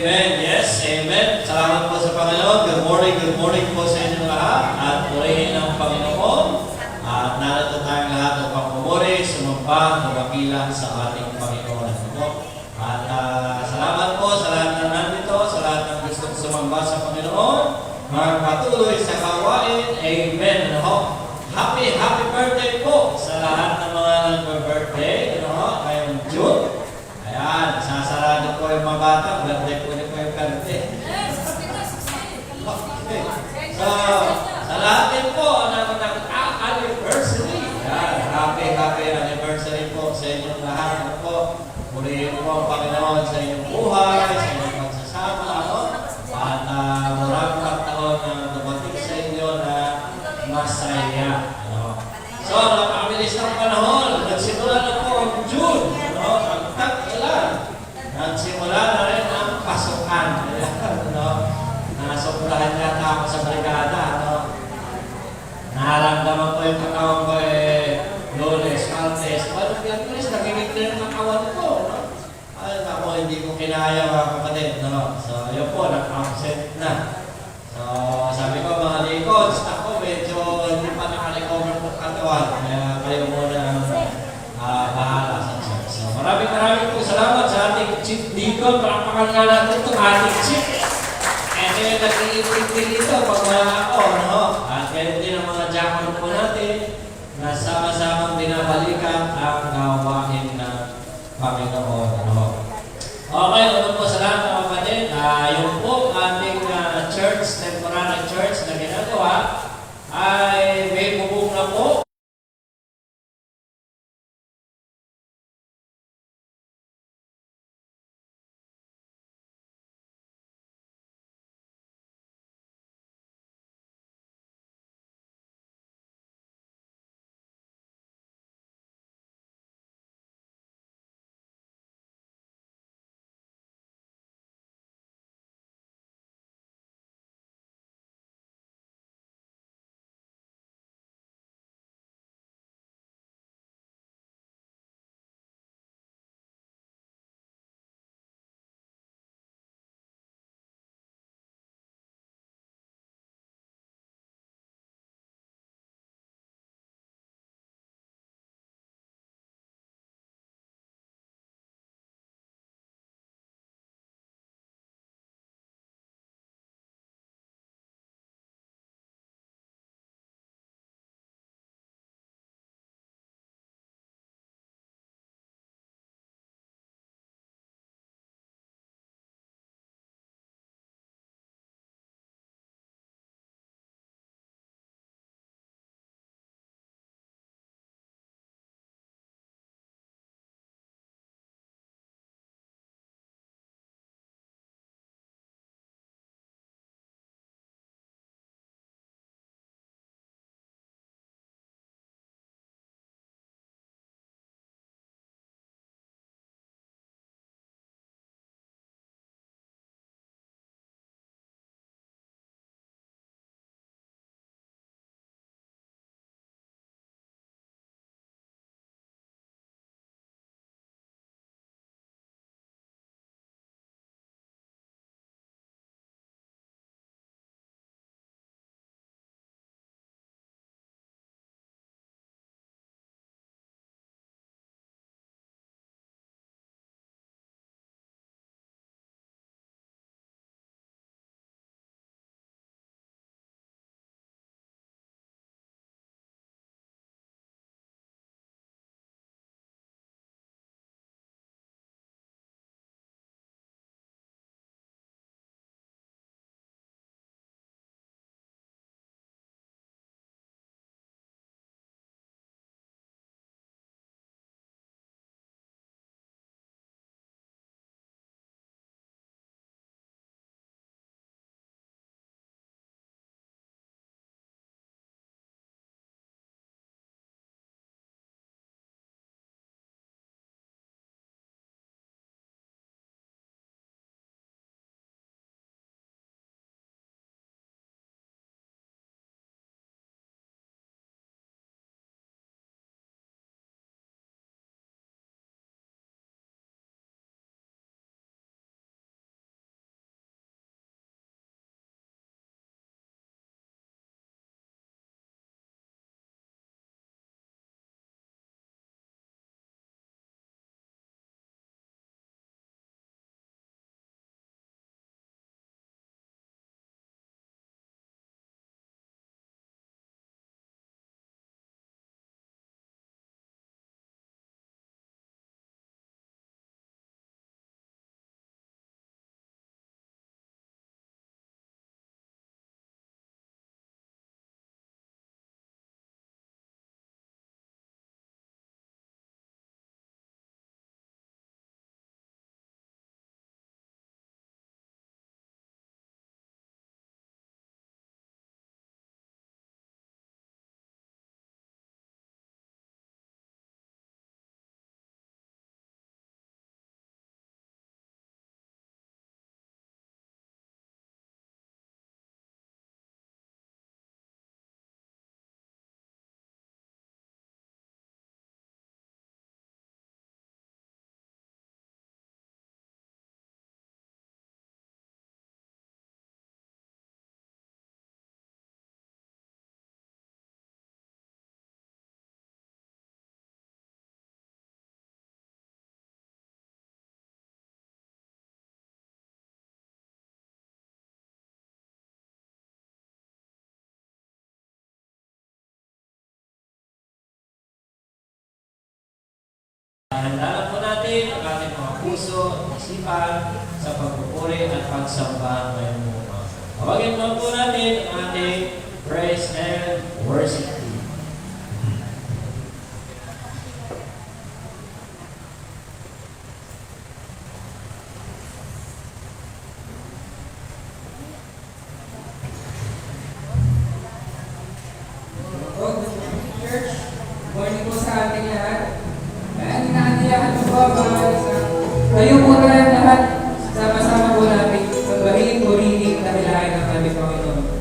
Amen. Yes, amen. Salamat po sa Panginoon. Good morning po sa inyo lahat. At purihin ang Panginoon. At narito tayong lahat upang pumuri, sumamba, tumakilang sa ating Panginoon. At salamat po sa lahat na nandito, sa lahat ng gusto sumamba sa Panginoon. Magpatuloy sa kawain. Amen. Happy birthday po sa lahat ng mga nag-birthday. Ngayong June. Ayan, sasarado po yung mga bata. Birthday po niyo po yung birthday. So, sa lahat din po, anniversary. Happy anniversary po sa inyong lahat. Purihin po ang Panginoon sa inyong buhay, sa inyong pagsasama. At maraming pagtaon na dumating sa inyo na masaya. So, napakabilis ng panahon. Nagsimula na po ang June. Ang tag-ilan. Nagsimula na rin ang pasukan. Nasuplahan yata ako sa brigada. Naharamdaman ko yung katawan ko Lunes, Martes. Parang Lunes, nagiging na yung katawan ko. Ay, ako, hindi ko kinaya mga kapatid. So, yun po, nag-absent na. So, sabi ko, mga likods, ako, medyo hindi pa naka-recover po katawan. Kaya kayo muna ang bahala sa church. So, maraming po salamat sa ating chief deacon. Palapakan nga natin itong ating chief. Kaya nag-iipit din dito pag wala ako. At kaya din ang mga diakon po natin na sama-samang binabalikan ang gawain ng Panginoon. Okay, ano po sa lahat ng kapatid. Yung po ating church, temporary church na ginagawa ay may bubong na po. natin ang ating mga puso, isipan, sa pagpupuri at pagsamba ngayong buong. Tawagin naman po natin ang ating praise and worship team. Church, morning po sa ating lahat. At inaanyayahan po kayo po na lahat, sama-sama po natin magbahin, purihin, dahilahin ng aming Panginoon.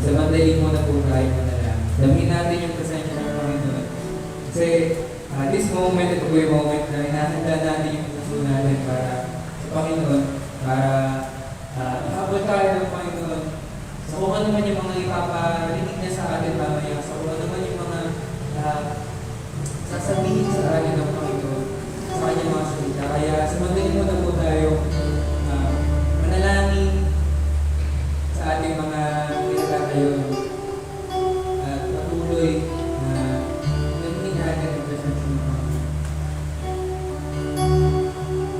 sa madali mo na po tayo manalangin. Damin natin yung presensya ng Panginoon. Kasi this moment, ito po yung moment na hinahanda natin yung puso natin para sa Panginoon, para ihabol tayo ng Panginoon sa kung ano man yung mga ipaparinig niya sa atin mamaya, sa kung ano man yung mga sasabihin sa atin ng Panginoon sa kanyang mga salita. Kaya sa madali mo na po tayo manalangin sa ating mga pinagkatayo at patuloy na naging natin ang presensya ng Panginoon.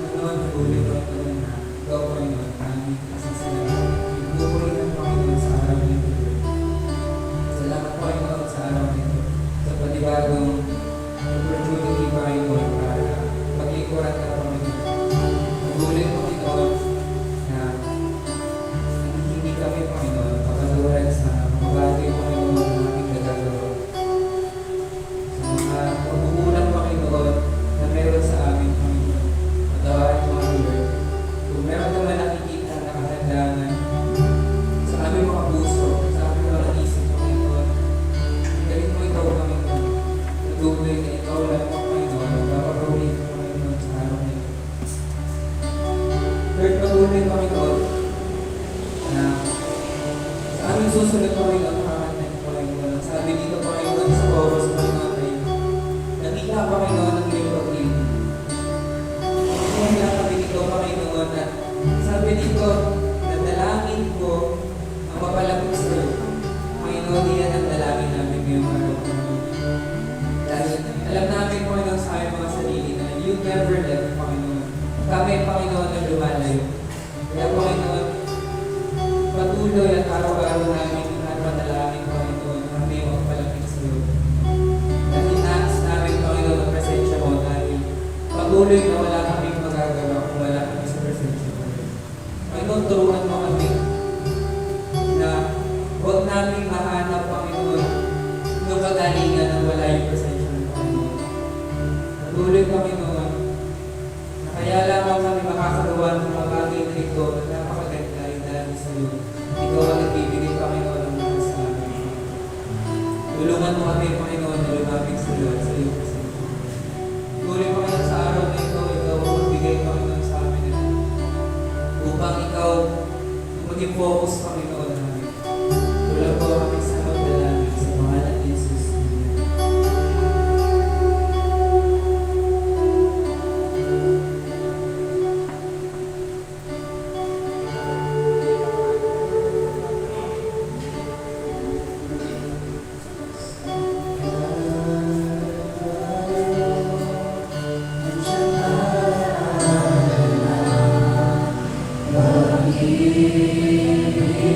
Panginoon, patuloy ko ito na ikaw, Panginoon, namin kasasalamat. Pupuri ng Panginoon sa araw nito. Salamat, Panginoon, sa araw nito. Sa panibagong opportunity, Panginoon, para maglingkuran ka, Panginoon. Patuloy, Panginoon, na hindi kami, Panginoon, pagkaturan sa mga bagay, Panginoon, na aming nagagawa. Sa mga pagkukulang, Panginoon, na meron sa amin, Panginoon. Patawarin mo, Lord. Kung meron naman nakikita na kahandangan sa aming mga puso, sa aming mga isip, Panginoon, galing mo ikaw, Panginoon. Natuloy na ikaw lang, Panginoon, nagpaparulit, Panginoon, sa araw na ito. Lord, patuloy, Panginoon, na sa aming susunod, Panginoon, makakanta, Panginoon. Ang sabi dito, Panginoon, sa oras, Panginoon, ay nakita, Panginoon, ang iyong pag-ibig. Kaya kami dito, Panginoon, na sabi dito, na dalangin ko ang mapalapit sa iyo. Panginoon, iyan ang dalangin namin ngayong araw. Dahil alam namin, Panginoon, sa aming mga sarili na you never left, Panginoon. Kami, Panginoon, na lumalayo. Kaya, Panginoon, patuloy at araw-araw namin pinapanalangin, Panginoon, na kami magpalapit sa iyo. Dahil nais namin, Panginoon, ang presensya mo dahil patuloy na wala kaming magagawa kung wala kami sa presensya mo. Panginoon, turuan mo kami na huwag namin mahanap, Panginoon, ng kagalingan na wala yung presensya ng Panginoon. Patuloy, Panginoon, na kaya lamang kami makakagawa ng mga bagay na ito na napakaganda ay dahil sa iyo. Ikaw ang nagbibigay, Panginoon, ng mga sa amin. Tulungan mo kami, Panginoon, na lumapit sa iyo at sa iyo presensya. Tuloy, Panginoon, sa araw na ito, ikaw ang magbigay, Panginoon, sa amin na upang ikaw maging focus, Panginoon, namin. Tulad po kami sa magdalangin sa pangalan ni Jesus. Amen.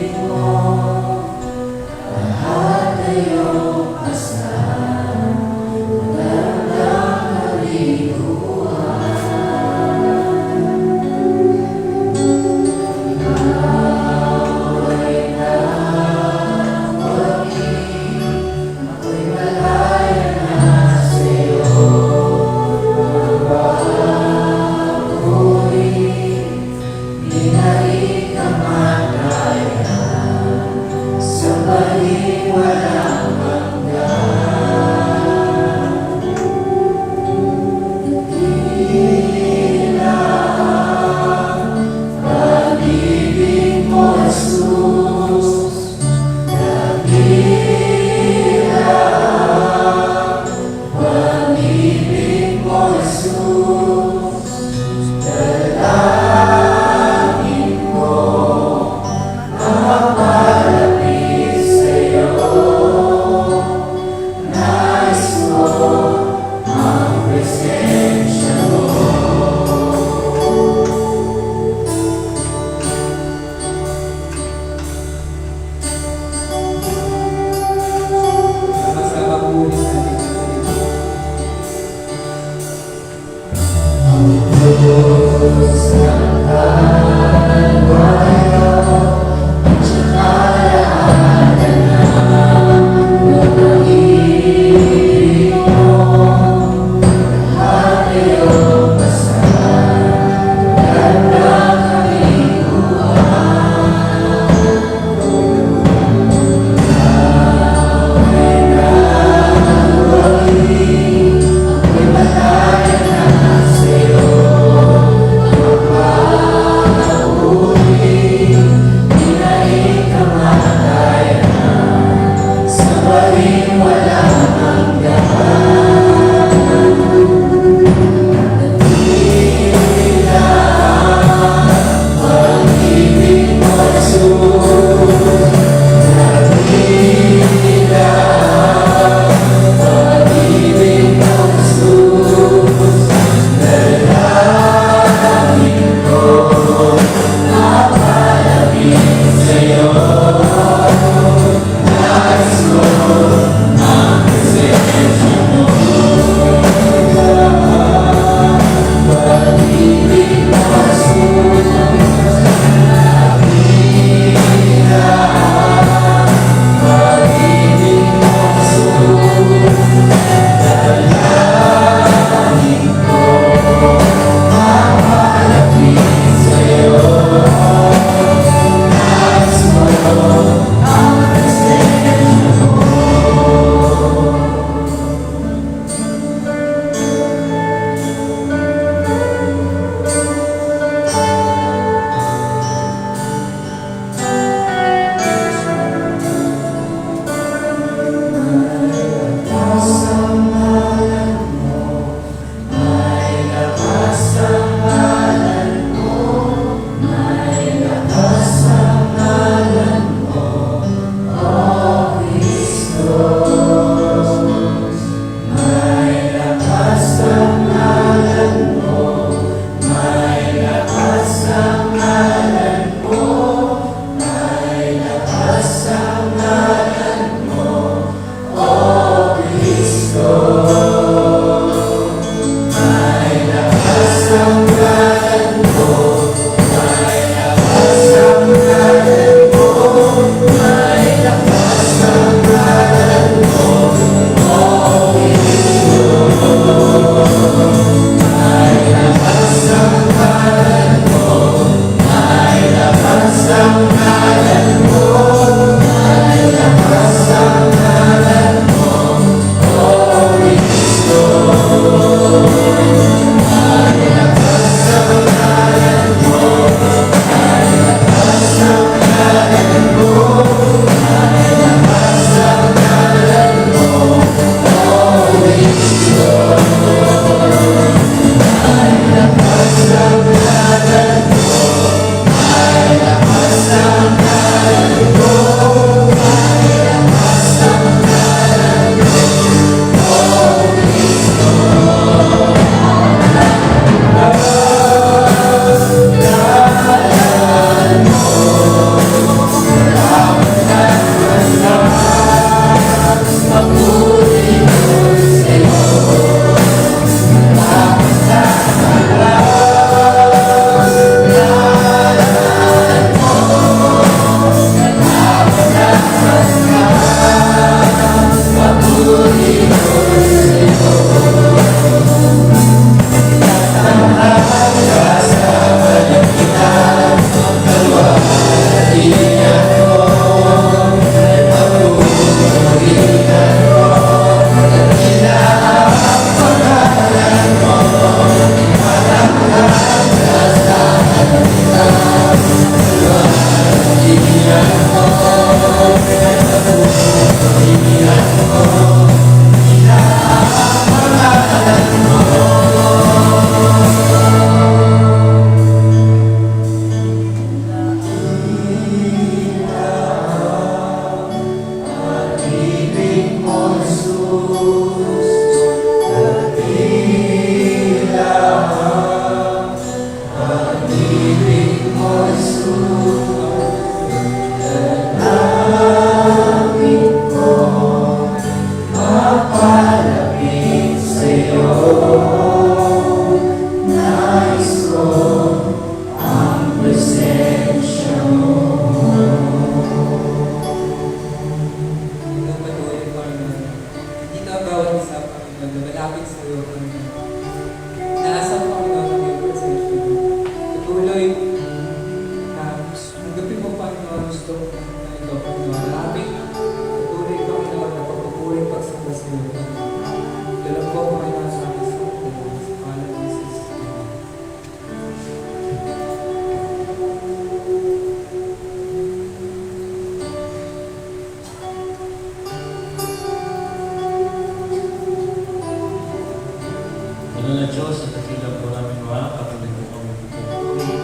Diyos at dakilang po namin mga patuloy po kami pupupuri.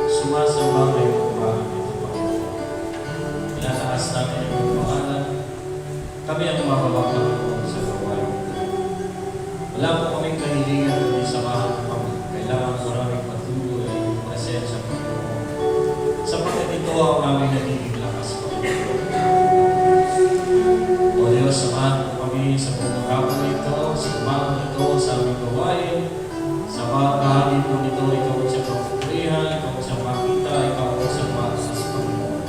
Sumasamba kayo po mga ito, Panginoon. Ilataas namin ang mga pangalan. Kami ang mababakal po sa gawain. Wala po kaming kahilingan kundi samahan po kami. Kailangan po namin patuloy ang presensya po. Sapagkat ito ang aming nagiging lakas po. O Diyos, samahan po kami sa pumagapon nito, sa umagang ito, sa aming gawain. Sa mga bahagi po nito, ikaw sa pagpupurihan, ikaw sa makita, ikaw sa matasas Panginoon.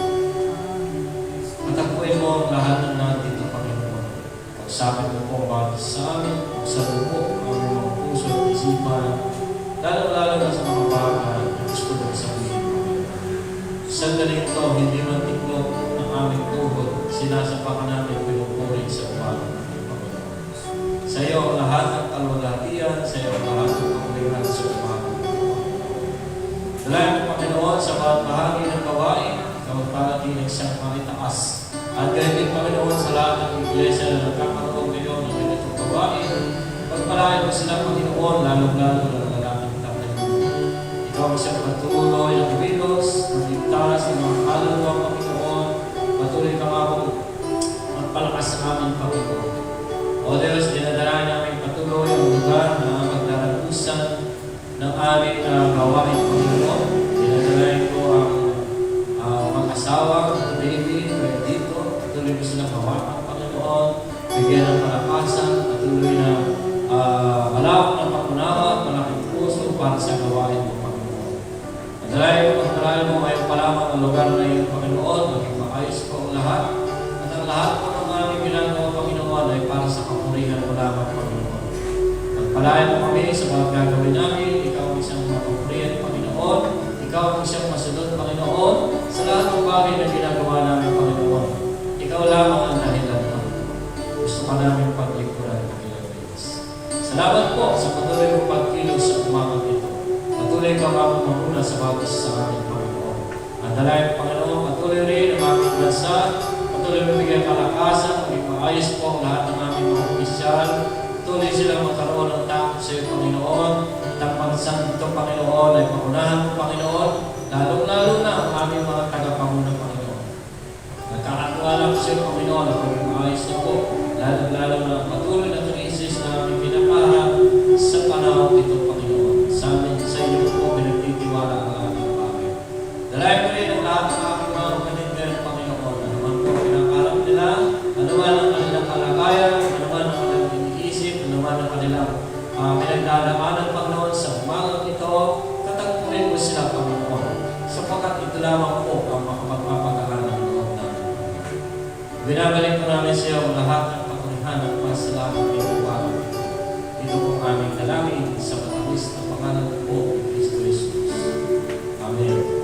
Matakbuhin mo ang lahat ng natin ito, Panginoon. Pagsapit mo po ang bawat sa amin, pagsalubo ang mga puso at isipan, lalo-lalo na sa mga bagay na gusto mo sa amin. Sandaling ito, hindi man tiklop ng aming tuhod, sinasapakan namin pinupuri sa umagang ng Panginoon. Sa iyo ang lahat ng kalwalhatian, sa iyo ang lahat ng kakulihan sa umagang ng Panginoon. Dalayan mo, Panginoon, sa bawat bahagi ng gawain, ikaw ang parating siyang maritaas. At ganyan din, Panginoon, sa lahat ng iglesia na nagkakaroon ngayon ng ganitong gawain, pagpalain mo sila, Panginoon, lalong-lalo ng lalaking tatay. Ikaw ang siyang patuloy ng kilos, magligtas ng mga kaluluwa, Panginoon, patuloy ka nga po magpalakas sa amin, Panginoon. O Diyos, dinadala namin patuloy ang lugar na magdaragusan ng aming gawain, Panginoon. Dinadala ko ang mag-asawa, ang baby, dito, patuloy mo silang hawakan, Panginoon, bigyan ng palakasan, patuloy na malawak ng pangunawa, malaking puso para sa gawain mo, Panginoon. Madalayan mo ngayon pa lamang ang lugar na iyong Panginoon, maging maayos po ang lahat. At ang lahat po ng aming ginagawa, Panginoon, ay para sa kapurihan mo lamang, Panginoon. Pagpalayan mo kami sa mga gagawin namin, ikaw ang isang mapapurihan, Panginoon. Ikaw ang isang masunod, Panginoon, sa lahat ng bagay na ginagawa namin, Panginoon. Ikaw lamang ang dahilan, Panginoon. Gusto ka namin paglikuran, Panginoon. Salamat po sa patuloy mong pagkilos sa umagang ito. Patuloy ka mamamuna sa bawat isa sa amin, Panginoon. Ang dalayan, Panginoon, patuloy rin ang aming bansa, patuloy mabigyan kalakasan, maging maayos po ang lahat ng aming mga opisyal. Patuloy silang magkaroon ng takot sa iyo, Panginoon. At ang bansang ito, Panginoon, ay paunahan mo, Panginoon, lalong-lalo na ang aming mga tagapanguna, Panginoon. Nagkakatuwa ko sa iyo, Panginoon, at maging maayos na po, lalong-lalo na patuloy na krisis na aming pinapahan sa panahon ito, Panginoon. Sa iyo po, pinagtitiwala ang aming bagay. Dalayan ko rin ang lahat ng aming mga kanindero, Panginoon. Ano man po pinakarap nila, ano man ang kanilang kalagayan, ano man ang kanilang iniisip, ano man ang kanilang pinagdadaanan, Panginoon, sa umagang ito, tatagpuin mo sila, Panginoon. Sapagkat ito lamang po ang makapagpapagalan ng loob namin. Binabalik po namin sa iyo ang lahat ng patulihan at pasalamat ng umagang ito. Ito po aming dalangin sa matamis na pangalan po ni Kristo Jesus. Amen.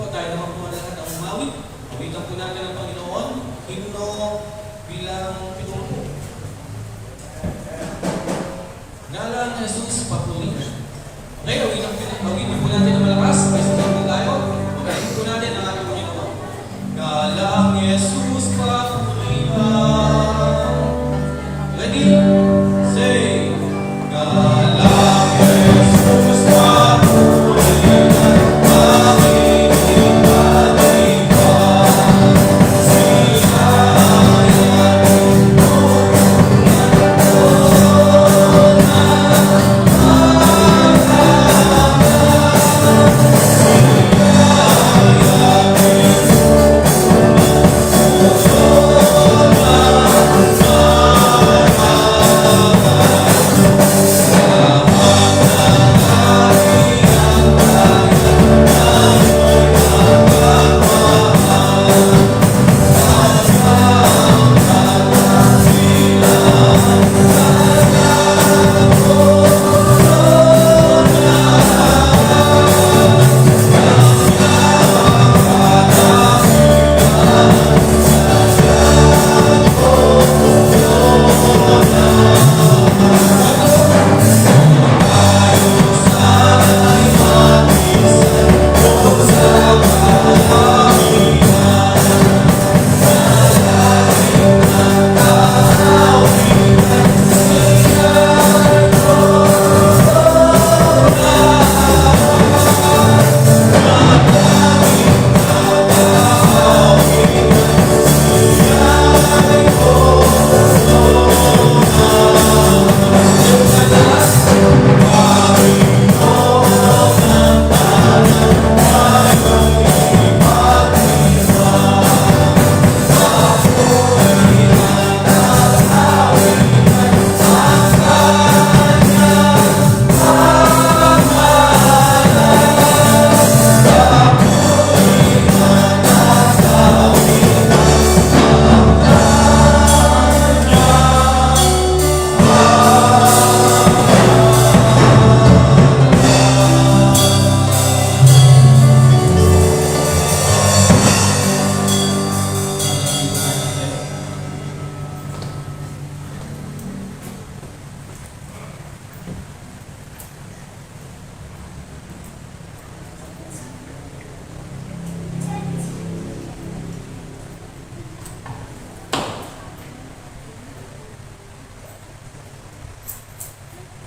po, tayo naman po lahat ang umawit. Awitan po natin ang Panginoon, himno bilang pinungo. Ngalan ni Jesus, papuri. Ngayon, awitan po natin ang malakas, may sasabi po tayo. Magaling po natin ang ating Panginoon. Ngalan ni Jesus, papuri. Ready? Say, ngalan ni Jesus, papuri.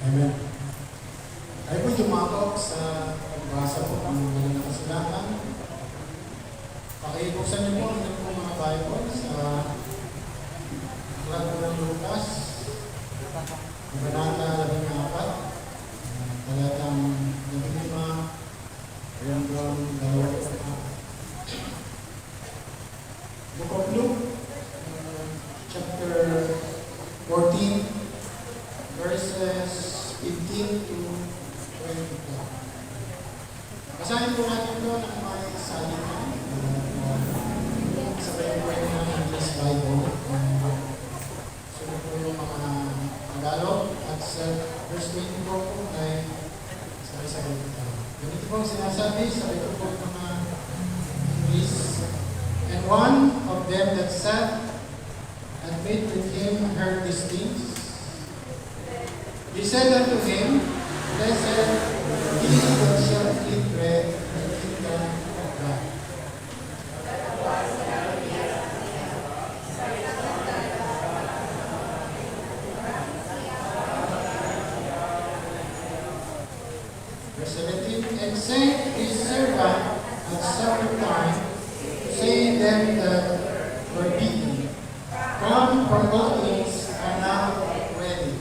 Amen. Ay po yumakap sa pagbasa po ng mga nakasilakan. Pakibuksan niyo po ang inyong pong mga Bible sa Aklat po ng Lucas, Kabanata 14, talatang 15, hanggang 24. Book of Luke, chapter 14, verses 15 to 24. Basahin po natin ito ng mga salita. Sabay po rin ng English Bible. Sunod po yung mga Tagalog at sa verse 24 po ay sabay-sabay po tayo. Ganito po ang sinasabi, sabay ko po yung mga English. And one of them that sat and made with him heard these things. He said unto him, Blessed he that shall eat bread in the kingdom of God. Verse 17, and sent his servant at supper time to say them that were beaten, Come, for all things are now ready.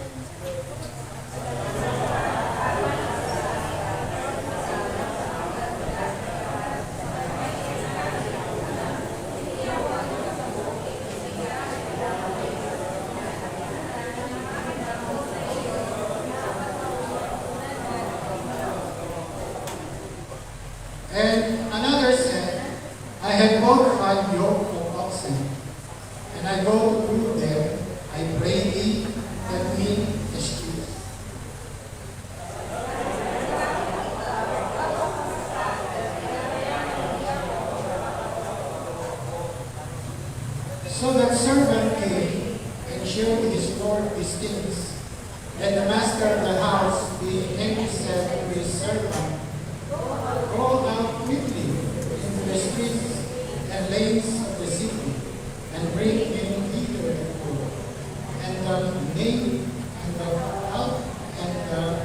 And another said, I have bought 5 yoke of oxen, and I go through them. I pray thee, let me excuse. So that servant came and showed his lord these things. Then the master of the house, being angry, said to his servant, go out quickly into the streets and lanes of the city, and bring in hither the poor, and the lame, and the halt, and the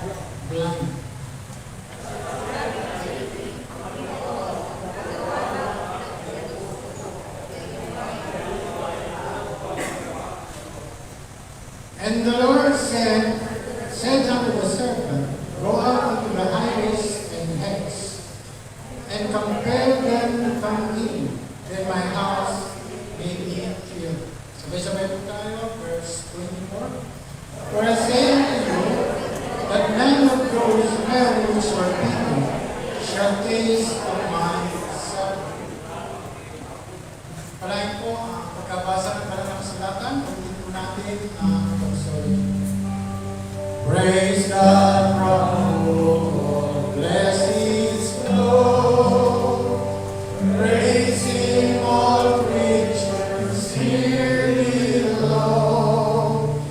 blind. And the Lord said unto the servant, go out into the highways and hedges, and compel them to come in, that my house may be filled. Sabay-sabay po tayo, verse 24. For I say unto you, that none of those men which were beaten shall taste of my suffering. Palain po ang pagkabasa ng Banal na Kasulatan, ulitin po natin ang pagsorry. Praise God from whom blessings flow. Praise Him, all creatures here below.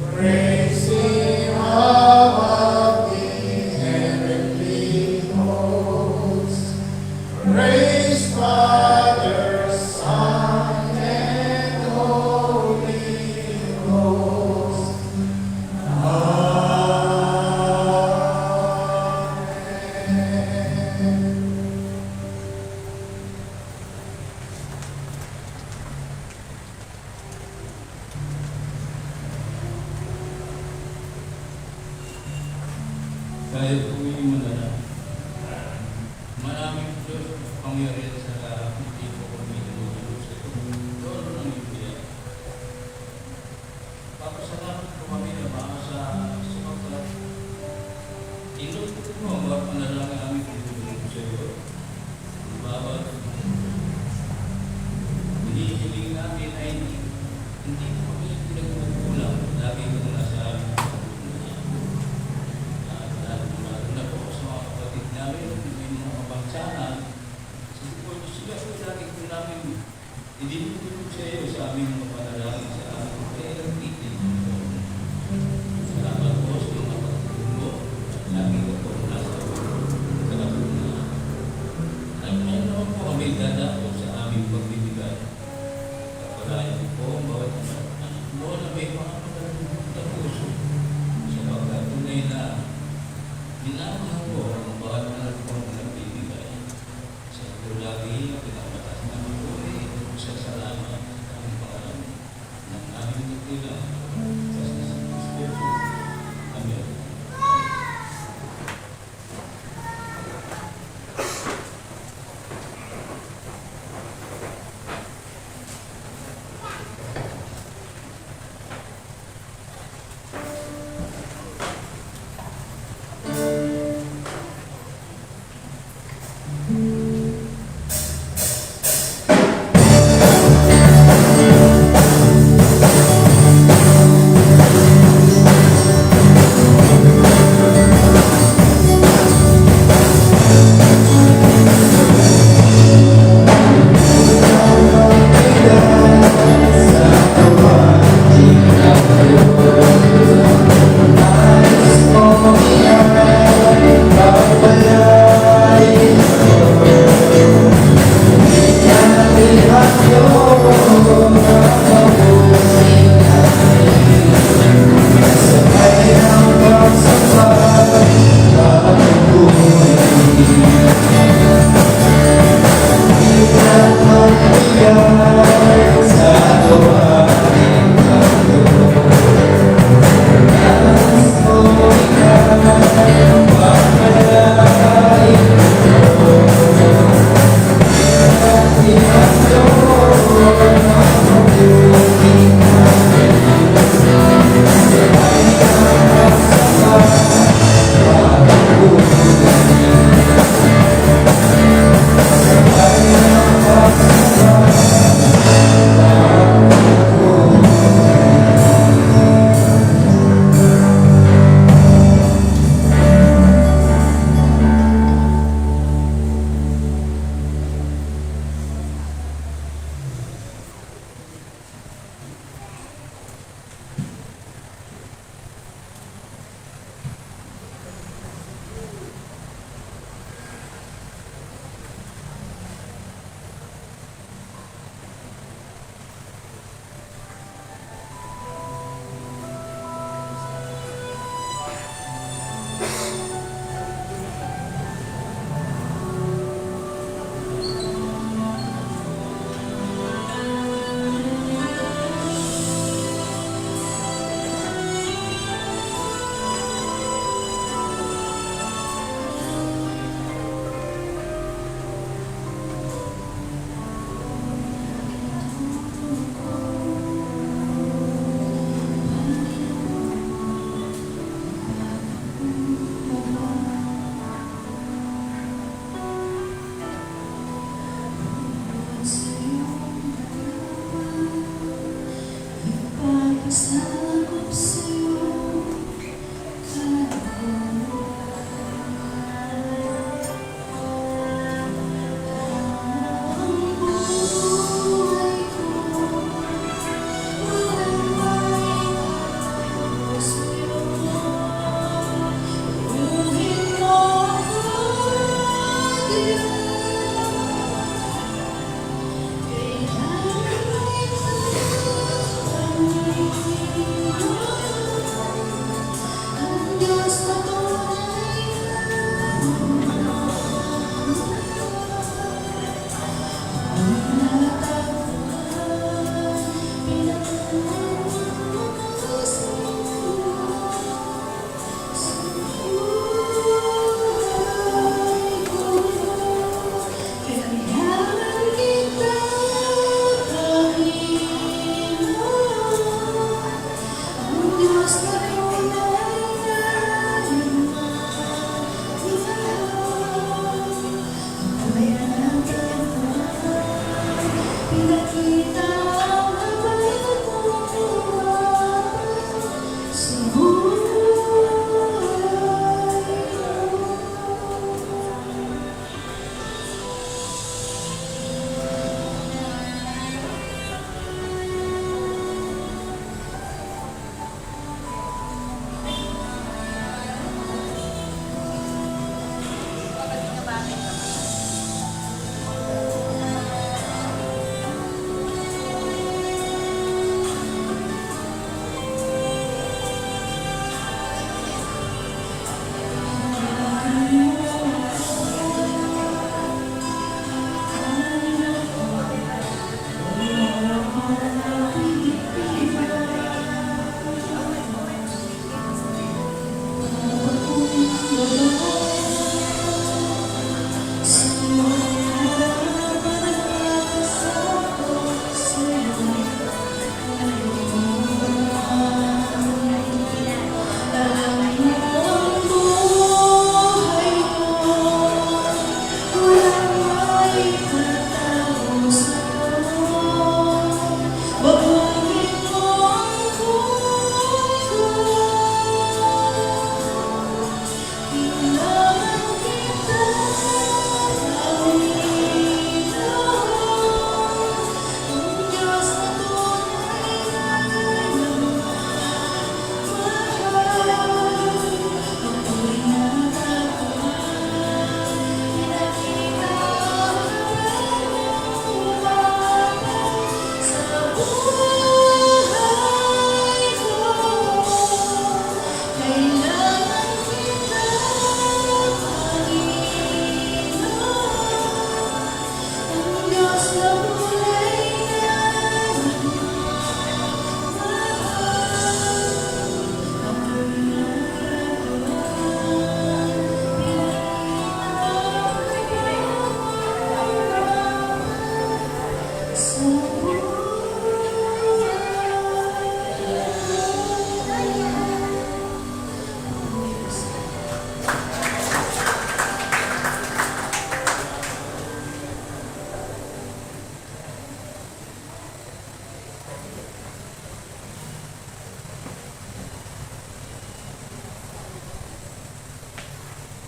Praise Him above the heavenly hosts. Praise Father, Son, and Holy Ghost. Kaya tuwing mo na maraming Diyos pangyarihan sa lahat ng tipo ko minulog sa iyo. Doon ang ibigay. Papasalamat ko kami na baka sa sumagat. Inutot mo ang mga panalangin aming minulog sa iyo. Bawat hinihiling namin ay hindi ko kami pinagkukulang. Lagi ko nasa amin. Na po sa mga kapatid namin, may mga kabangsana, sila po lagi po namin idinutulog sa iyo sa aming mga panalangin, sa aming kailang titin. Salamat po sa mga kapatid mo, lagi ko po nasa kalabunan. Ano naman po kami dadako sa aming pagbibigay. Kapalayan po ang bawat anak mo na may mga pagkakulang na puso sa pagkatunay na minamahal ko ang bawat anak kong nagbibigay. Sa ito lagi, pinamatas namin po sa salamat sa aming pangalan ng aming nagtilang sa Espiritu. Amen.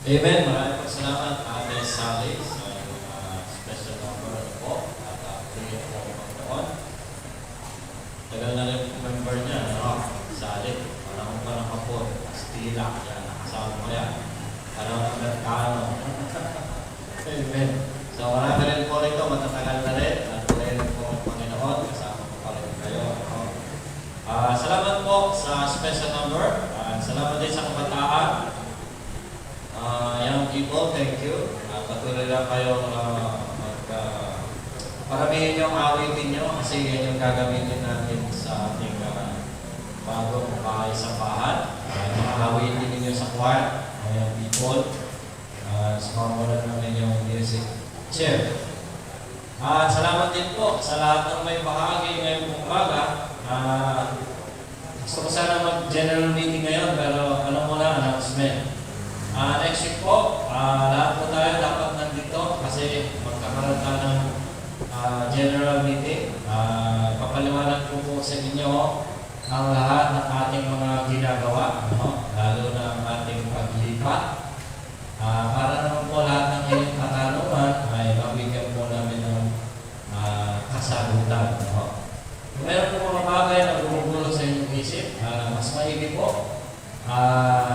Amen. Maraming salamat Ate Sally sa special number po at pray po ang Panginoon. Tagal na rin member niya, no? Sally. Parang hapon. Astila. Yan. Nakasama mo yan. Parang Amerikano. Amen. So marami rin po rito. Matatagal na rin. At pray rin po ang Panginoon. Kasama po pa rin kayo. No? Salamat po sa special number. Salamat din sa kabataan. Young people, thank you. Patuloy lang kayo paramihin yung awitin nyo kasi yan yung gagamitin natin sa ating bagong bahay sa bahan. Mga awitin ninyo sa choir, young people. Sumamulat namin yung music chair. Salamat din po sa lahat ng may bahagi ngayong umaga. Gusto ko sana mag-general meeting ngayon pero ano muna, announcement. Next week po, lahat po tayo dapat nandito kasi magkakaroon tayo ng general meeting. Papaliwanag ko po sa inyo ang lahat ng ating mga ginagawa, no? Lalo na ang ating paglipat. Para naman po lahat ng inyong katanungan ay mabigyan po namin ng kasagutan. No? Kung meron po mga bagay na bumubulong sa inyong isip, mas maigi po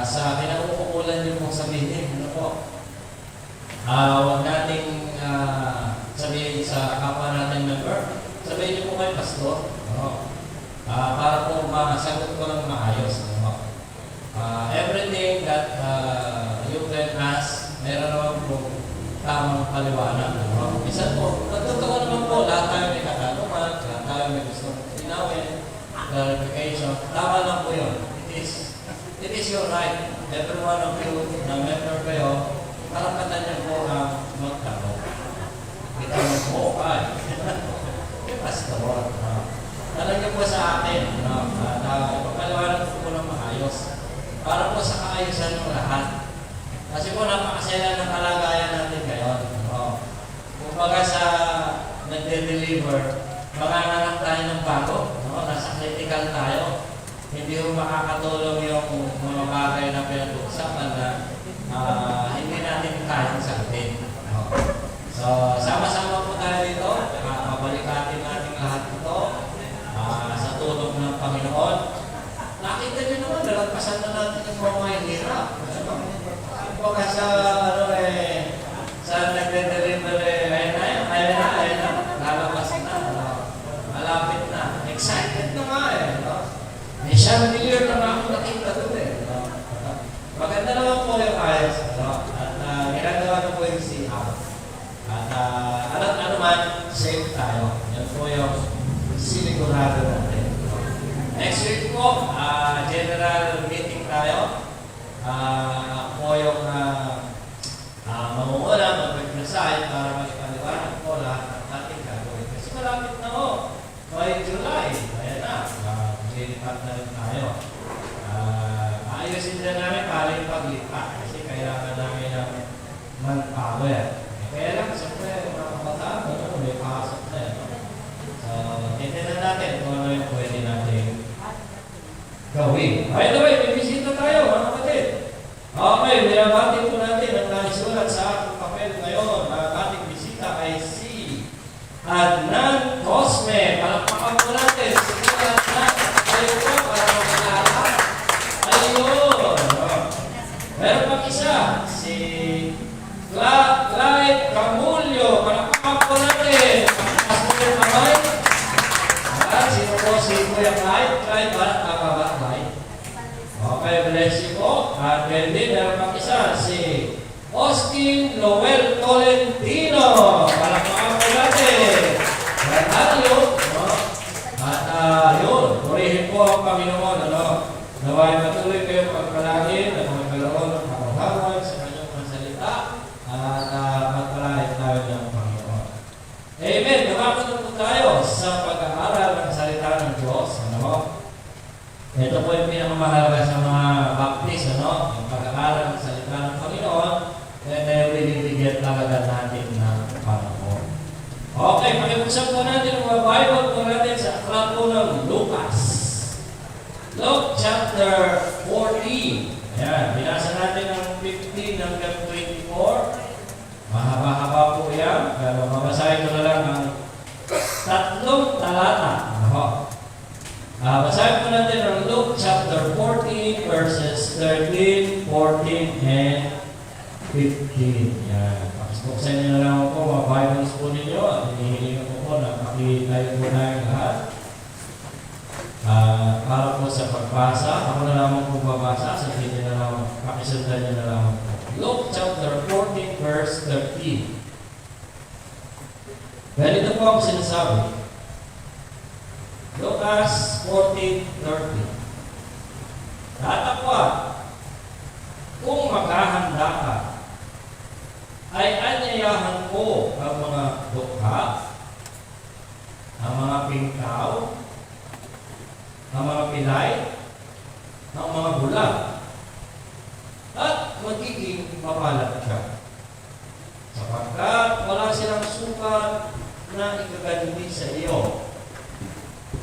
sa kinauukulan niyo pong sabihin. Ano po? Huwag nating sabihin sa kapwa natin member, sabihin niyo po kay pastor. No? Para po masagot ko ng maayos. No? Everything that you can ask, meron naman po tamang paliwanag. No? Minsan po, natutuwa naman po, lahat tayo may katanungan, lahat tayo may gusto tinawin, clarification. Tama lang po yun. It is your right. Every one of you na member kayo, karapatan niyo po ang magtanong. Ito mo po, ay. Pastor. Talang niyo po sa akin. Ipagpaliwanag po ng maayos. Para po sa kaayusan ng lahat. Kasi po napakasaya ng kalagayan natin ngayon. Kumbaga sa nagde-deliver, manganganak tayo ng bago. Nasa critical tayo. Hindi mo makakatulong yung mga bagay na pinag-uusapan na hindi natin kayang sagutin. So, sama-sama po tayo dito. Mabalikatin natin lahat ito sa tulong ng Panginoon. Nakita niyo naman, nalagpasan na natin yung mga hirap. Kumbaga sa sa nagde-deliver, ayun na, lalabas na, malapit na, excited na nga no? May $1 million na ako nakita doon Maganda naman po yung ayos, no? At ginagawa na po yung CR. At ano man, safe tayo. Yan po yung sinigurado natin. Next week po, general meeting tayo. Po yung mamumula, mag-preside para mag-ipaliwanag po lahat ng ating gagawin. Kasi malapit na ho. By July, ayan na, lilipat na rin tayo. Ayusin din namin para yung paglipat kasi kailangan namin ng manpower. Kaya lang, siyempre, mga kabataan, may pasok na yan. So, titignan natin kung ano yung pwede natin gawin. By the way, may bisita tayo, mga kapatid. Okay, binabati po natin ang naisulat sa aking papel ngayon. Ang ating bisita ay si Adnan Cosme. Palakpakan po natin. Sige, Adnan. Kayo po para magkakala. Ayun. Meron pang isa. Si Clyde Camulio. Palakpakan po natin. Palakpakan po yung kamay. Sino po si Kuya Clyde? Clyde ba? Tama ba, Clyde? Okay, bless you po. At then din, meron pang isa, si Austin Noel Tolentino. Palakpakan po natin. Tayo. At yun, purihin po ang Panginoon. Naway patuloy kayo pagpalagin at magkaroon ng kapahawan sa kanyang pansalita at magpalahin tayo ng Panginoon. Amen. Namapunod po tayo sa pag-aaral ng salita ng Diyos. Ito po yung pinakamahalaga sa mga baptist, yung pag-aaral ng salita ng Panginoon, kaya binibigyan talaga natin ng Panginoon. Okay, pag-usap po natin ang Bible po natin sa aklat po ng Lucas. Luke chapter 14. Ayan, binasa natin ang 15 hanggang 24. Mahaba-haba po yan. Pero mabasahin ko na lang ang 3 talata. Basahin po natin ang Luke chapter 14 verses 13, 14, and 15. Yan. Pakisbuksan nyo na lang po mga Bibles po ninyo at hinihiling ko po na pakitayo po na yung lahat. Para po sa pagbasa, ako na lamang po babasa, sabihin nyo na lamang, pakisundan nyo na lamang po. Luke chapter 14 verse 13. Ganito po ang sinasabi. Lucas 14:30. Tatapwat, kung maghahanda ka, ay anyayahan ko ang mga dukha, ang mga pingkaw, ang mga pilay, ang mga bulag, at magiging mapalat ka. Sapagkat wala silang sukat na ikaganti sa iyo.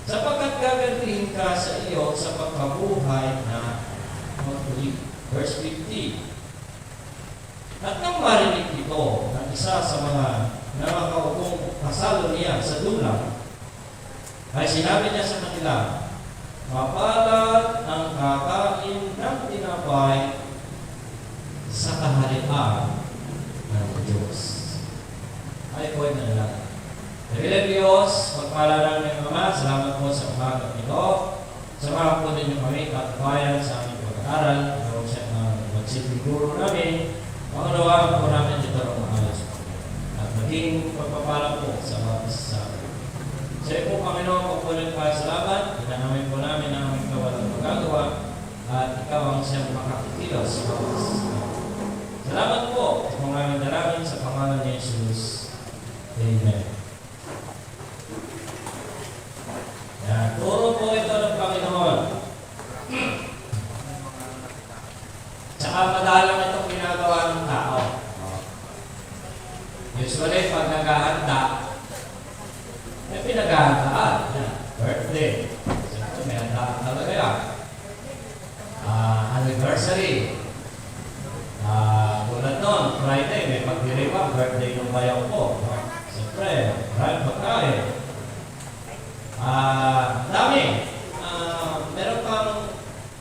sapagkat gagantihin ka sa iyo sa pagkabuhay na magtuloy. Verse 50. At nang marinig ito ng isa sa mga nakakaupong kasalo niya sa dulang, ay sinabi niya sa kanila, mapalad ang kakain ng tinapay sa kaharian ng Diyos. Ay po na lang. Dakilang Diyos, pagpala namin Ama, salamat po sa umaga ito. Samahan po ninyo kami at bayan sa aming pag-aaral. Ikaw siya magsilbing guro namin. Pangalawaan po namin ito ng maayos po. At maging pagpapala po sa mga sa amin. Sa iyo po, Panginoon, pagpulit pa salamat. Inanamin po namin ang aming kawalang magagawa. At ikaw ang siyang makakikilos sa mga salamat po kung aming dalangin sa pangalan ni Jesus. Amen. Yan. Turo po ito ng Panginoon. Tsaka madalang itong ginagawa ng tao. Usually, pag naghahanda, may pinaghahandaan. Birthday. Siyempre, may handaan talaga yan. Anniversary. Tulad nun, Friday, may pagdiriwang, birthday ng bayaw ko. Siyempre, maraming pagkain. Dami. Meron pang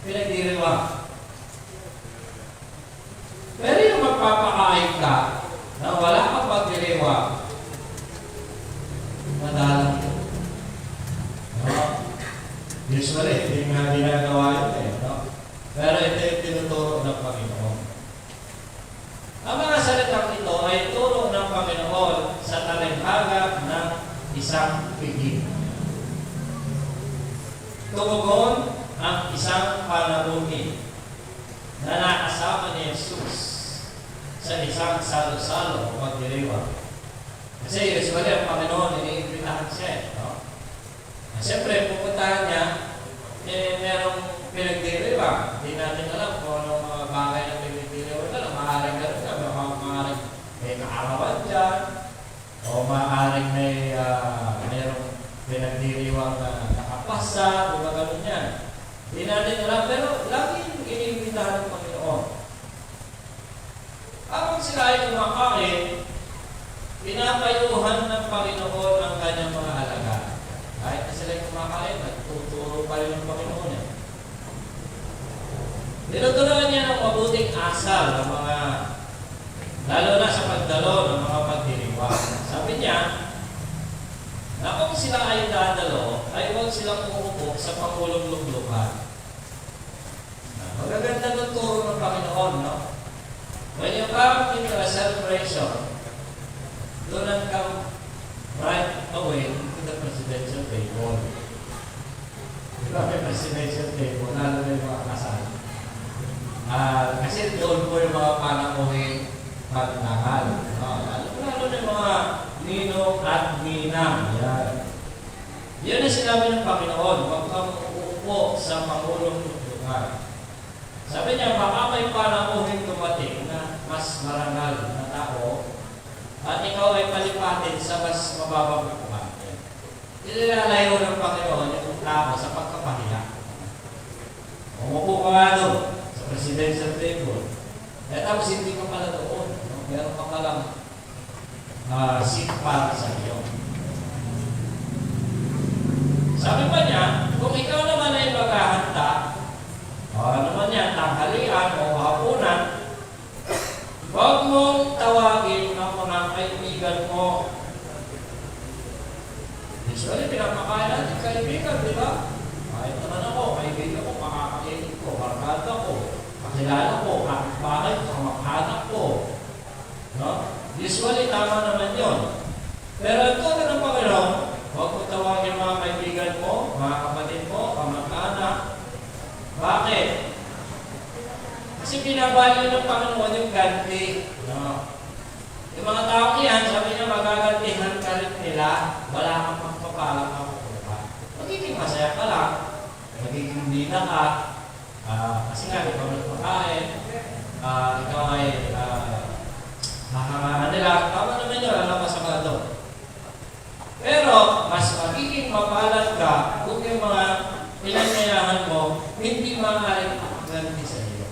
pinagdiriwang. Pero yung magpapakain ka na wala kang pagdiriwang, madalang yun. No? Usually, hindi nga ginagawa yun eh. No? Pero ito yung tinuturo ng Panginoon. Ang mga salitang ito ay turo ng Panginoon sa talinghaga ng isang piging. Tumugon ang isang panalunin na nakasama ni Jesus sa isang salo-salo o pagdiriwang. Kasi usually ang Panginoon iniimbitahan siya. No? Siyempre, pupuntahan niya, merong pinagdiriwang. Hindi natin alam kung anong mga bagay na pinagdiriwang na maaaring gano'n ka, maaaring may kaarawan dyan, o maaaring may merong pinagdiriwang na nakapasa, diba gano'n yan. Hindi natin alam, pero laging iniimbitahan ng Panginoon. Habang sila ay kumakain, pinapayuhan ng Panginoon ang kanyang mga alaga. Kahit na sila ay kumakain, nagtuturo pa rin ng Panginoon yan. Tinuturuan niya ng mabuting asal ng mga, lalo na sa pagdalo ng mga pagdiriwang. Sabi niya, na kung sila ay dadalo, ay huwag silang uupo sa pangulong luglukan. Magaganda ng turo ng Panginoon, no? When you come into a celebration, do not come right away to the presidential table. Diba may presidential table, lalo na yung mga kasal. Kasi doon po yung mga panamuhing pagtangal. Lalo na yung mga ninong at ninang. Yan ang sinabi ng Panginoon, huwag kang uupo sa pangulong luglukan. Sabi niya, baka may panamuhing dumating na mas marangal na tao at ikaw ay palipatin sa mas mababang upuan. Ilalayo ng Panginoon yung tao sa pagkapahiya. Umupo ka nga doon sa presidential table. Tapos hindi ka pala doon. Meron ka palang seat para sa iyo. Sabi pa niya, kung ikaw naman ay maghahanda, naman yan, tanghalian o hapunan, huwag mong tawagin ang mga kaibigan mo. Usually, pinapakain natin kaibigan, di ba? Kahit naman ako, kaibigan ko, makakainin ko, barkada ko, kakilala ko, kapitbahay ko, kamag-anak ko. No? Usually, tama naman yun. Pero ito na ng Panginoon, huwag mong tawagin mga kaibigan mo, mga kapatid mo, kamag-anak. Bakit? Kasi binabalyo ng Panginoon yung ganti. No? Yung mga tao yan, sabi niya, magagantihan ka rin nila, wala kang magpapalang makukuha. Magiging masaya ka lang, magiging bida ka, kasi nga, ikaw nagpakain, ikaw ay hahangaan nila, tama naman yun, alam ka sa mga doon. Pero, mas magiging mapalad ka kung yung mga pinanyayahan mo hindi maaaring ganti sa iyo.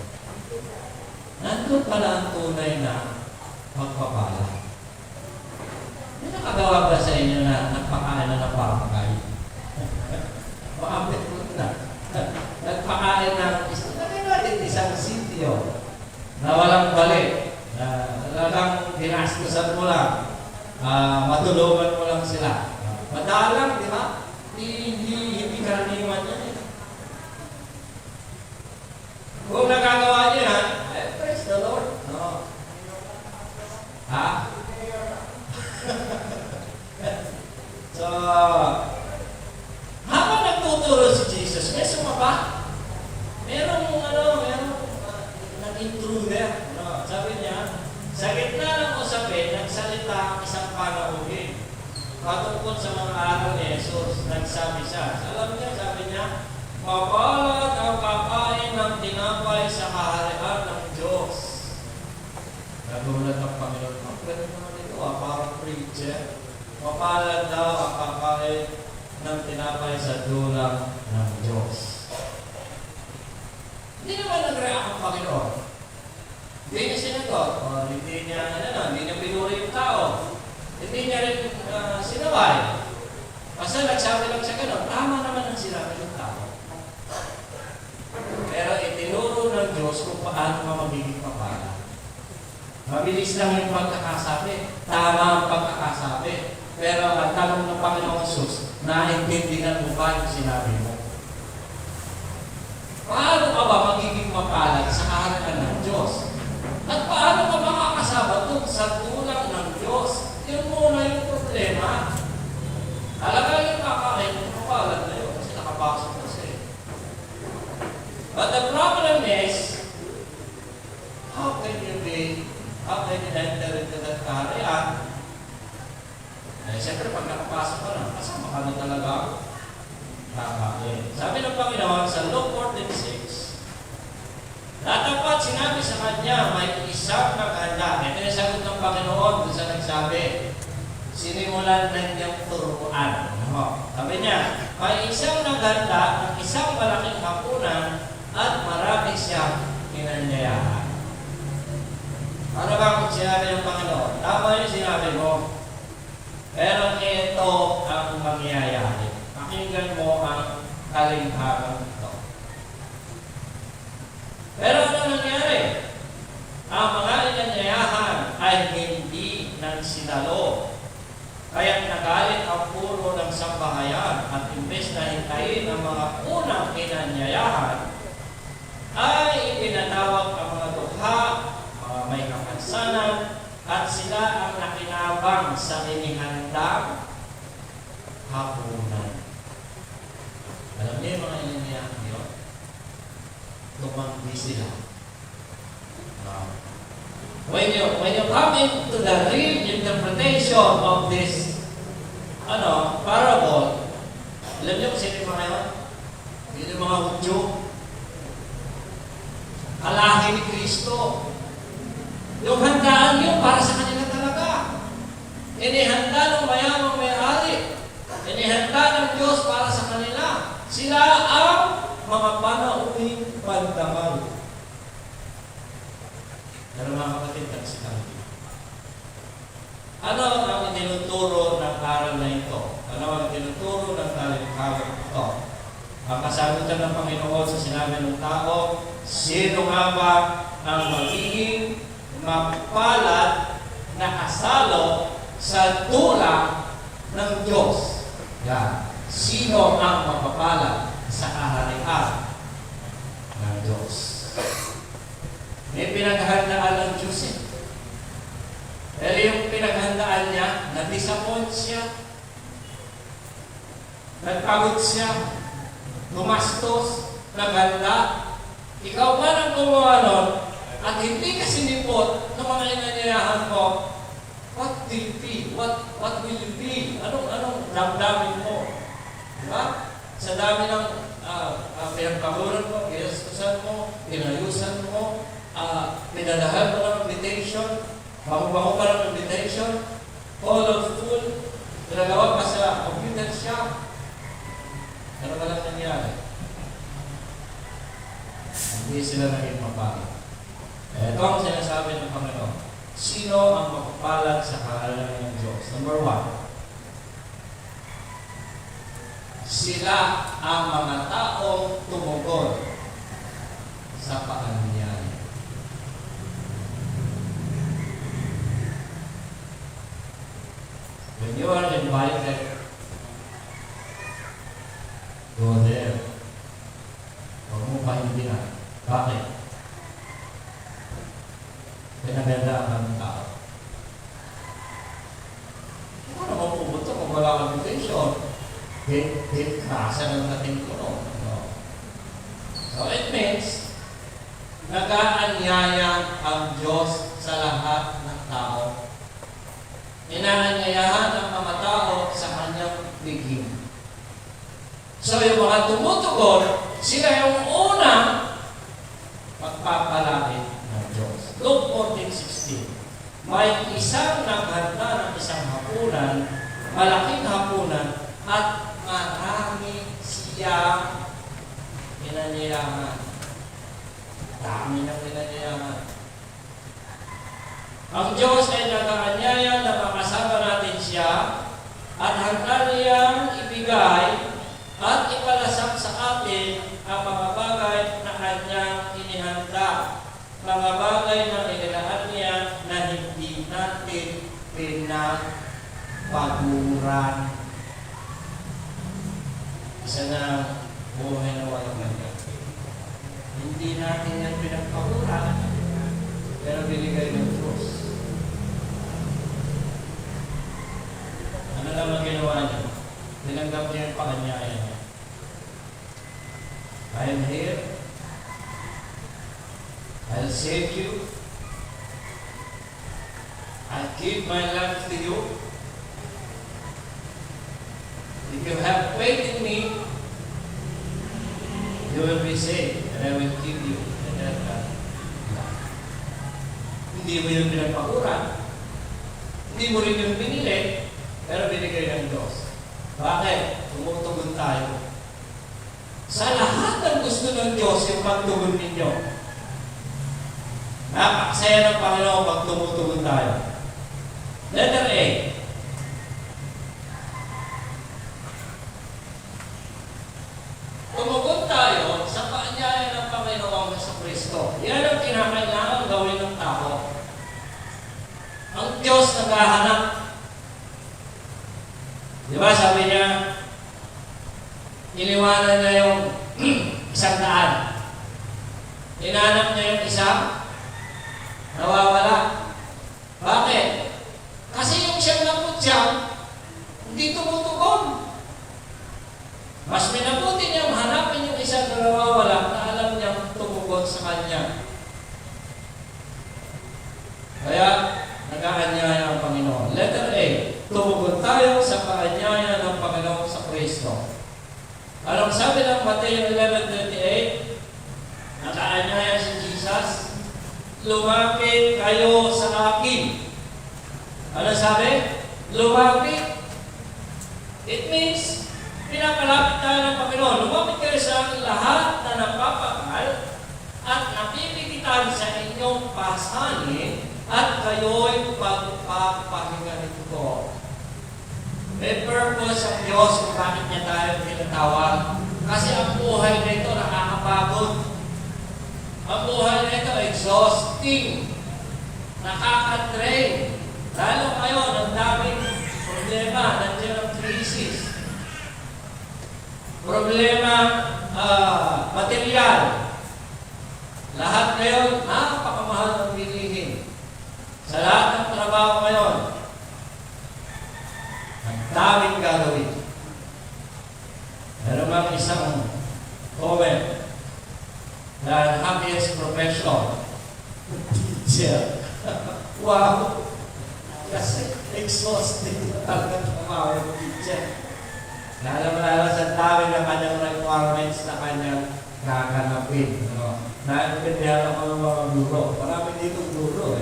Nandun pala ang tunay na magpapalad. May nakagawa ba sa inyo na nagpakain na ng papagay? Maambit mo na. Nagpakain ng isang sitio na walang balik. Na talagang dinastusan mo lang. Matulungan mo lang sila. Madalang, di ba? Hindi karaniwan yan eh. Kung nagagawa niyo yan, praise the Lord. No. Ha? So, habang nagtuturo si Jesus, may sumapa. Merong nag-intruder. Sabi niya, sa gitna ng usapin, nagsalita ang isang panauhin. Patungkol sa mga aral ni Jesus, nagsabi siya. Alam niya, sabi niya, mapalad ang kakain ng tinapay sa kaharian ng Diyos. Nagulat ang Panginoon. Pwede naman ito, parang preacher. Mapalad daw ang kakain ng tinapay sa dulang ng Diyos. Hindi naman nag-react ang Panginoon. Hindi niya sinagot. Hindi niya pinuri yung tao. Hindi niya rin sinaway. Kasi nagsabi lang siya gano'n, tama naman ang sinabi ng tao. Pero itinuro ng Diyos kung paano magiging mapalad. Mabilis lang yung pagkakasabi. Tama ang pagkakasabi. Pero ang tanong ng Panginoong Jesus, naintindihan mo ba yung sinabi mo? Paano ka ba magiging mapalad sa kaharian ng Diyos? At paano ka makakasabot sa tulang ng Diyos? Yun muna yung problema. Talaga yung kakain, mapalad na yun kasi nakapasok na siya. But the problem is, how can you enter into that kaharian? Siyempre, pag nakapasok ka na, kasama ka na talaga kakain. Sabi ng Panginoon sa Luke 14:6, natapat sinabi sa kanya, may isang naghanda. Ito yung sagot ng Panginoon kung sa nagsabi, sinimulan na niyang turuan. Sabi niya, may isang naghanda ng isang malaking hapunan at marami siyang pinanyayahan. Ano ba kung sinabi ng Panginoon? Tama yung sinabi mo. Pero ito ang mangyayari. Pakinggan mo ang kalinghagang ito. Pero ano nangyari? Ang mga inanyayahan ay hindi nagsinalo. Kaya't nagalit ang puro ng sambahayan at imbes na hintayin ang mga unang inanyayahan, ay ipinatawag ang mga dukha, mga may kapansanan, at sila ang nakinabang sa inihandang hapunan. Alam niyo yung mga inanyayahan yun? Tumanggi sila. When you come into the real interpretation of this parable, alam niyo kung sino yung mga yun? Yun yung mga Hudyo. Kalahi ni Kristo. Yung handaan yun para sa kanila talaga. Inihanda ng mayamang may-ari. Inihanda ng Diyos para sa kanila. Sila ang mga panauhing pandamal. Pero mga kapatid, nagsikampi. Ano ang tinuturo ng aral na ito? Ano ang tinuturo ng talikawin ito? Ang kasagutan ng Panginoon sa sinabi ng tao, sino nga ba ang magiging mapalad na kasalo sa tulang ng Diyos? Yan. Sino ang mapapalad sa kaharian ng Diyos? May pinaghandaan ng Diyos eh. Pero yung pinaghandaan niya, na-disappoint siya. Nagpagod siya. Gumastos. Naghanda. Ikaw man ang gumawa nun, at hindi ka sinipot ng mga inanyayahan ko, what will you feel? What will you feel? Anong damdamin mo? Diba? Sa dami ng pinagpaguran mo, pinastusan mo, pinayusan mo, pinadahan mo ng invitation, bago-bago pa ng invitation, all of full, pinagawa pa sa computer Pero walang nangyari. Hindi sila naging mapalad. Ito ang sinasabi ng Panginoon. Sino ang mapapalad sa kahalalan ng Diyos? Number 1. Sila ang mga taong tumugon sa paanyaya. When you are invited, go there. Huwag mo pahindihan. Bakit? Pinaganda ang ng tao. Kung ano mo pumunta kung wala kang invitation, kasa ng dating ko, no? So it means, nag-aanyaya ang Diyos sa lahat ng tao. Inaanyayahan ang mga tao sa kanyang bighin. So yung mga tumutugon, sila yung unang magpapalapit ng Diyos. Luke 14:16. May isang naghanda ng isang hapunan, malaking hapunan, at marami siyang pinanyayahan. Dami ng pinanyayahan. Ang Diyos ay nag-aanyaya na makasama natin siya at handa niyang ibigay at ipalasak sa atin ang mga bagay na kanyang inihanda. Mga bagay na inilaan niya na hindi natin pinagpaguran. Isa na buhay na walang ganda. Hindi natin yan pinagpaguran, pero binigay ng Diyos. Ano naman ginawa niya? Tinanggap niya yung pakanyaya niya. I am here. I'll save you. I'll give my life to you. If you have faith in me, you will be saved, and I will give you eternal life. Hindi mo yung pinagpakuran. Hindi mo rin yung pinili, pero binigay ng Diyos. Bakit? Tumutugon tayo. Sa lahat ng gusto ng Diyos, yung pagtugon ninyo. Napakasaya ng Panginoon pag tumutugon tayo. Letter A. Tumugon tayo sa paanyaya ng Panginoong Jesucristo. Yan ang kinakailangan gawin ng tao. Ang Diyos naghahanap. Di ba sabi niya, iniwanan niya yung 100. Hinanap niya yung isa, nawawala. Bakit? Kasi yung siyang naputsyang, hindi tumutugon. Mas minabuti niyang hanapin yung isa na nawawala na alam niyang tumugon sa kanya. Kaya, nag-aanyaya ang Panginoon. Letter A, tumugon tayo sa paanyaya ng Panginoon sa Kristo. Anong sabi ng Mateo 11:28? Nag-aanyaya si Jesus, lumapit kayo sa akin. Ano sabi? Lumapit. It means, pinapalapit tayo ng Panginoon. Lumapit kayo sa akin lahat na napapakal at napipigitan sa inyong pasanin at kayo'y pagpapahinga nito. May purpose ang Diyos kung bakit niya tayo tinatawag. Kasi ang buhay na ito nakakapagod. Ang buhay na ito exhausting. Nakaka-drain. Lalo ngayon, ang daming problema. Nandiyan ang crisis. Problema material. Lahat ngayon, napakamahal ng bilihin. Sa lahat ng trabaho ngayon, ang daming gagawin. Meron bang isang comment na happiest profession? Teacher. Wow! Kasi exhausting talaga trabaho yung teacher. Lalo sa dami ng kanyang requirements na kanyang kakanapin. Naintindihan ako ng mga guro. Marami dito guro.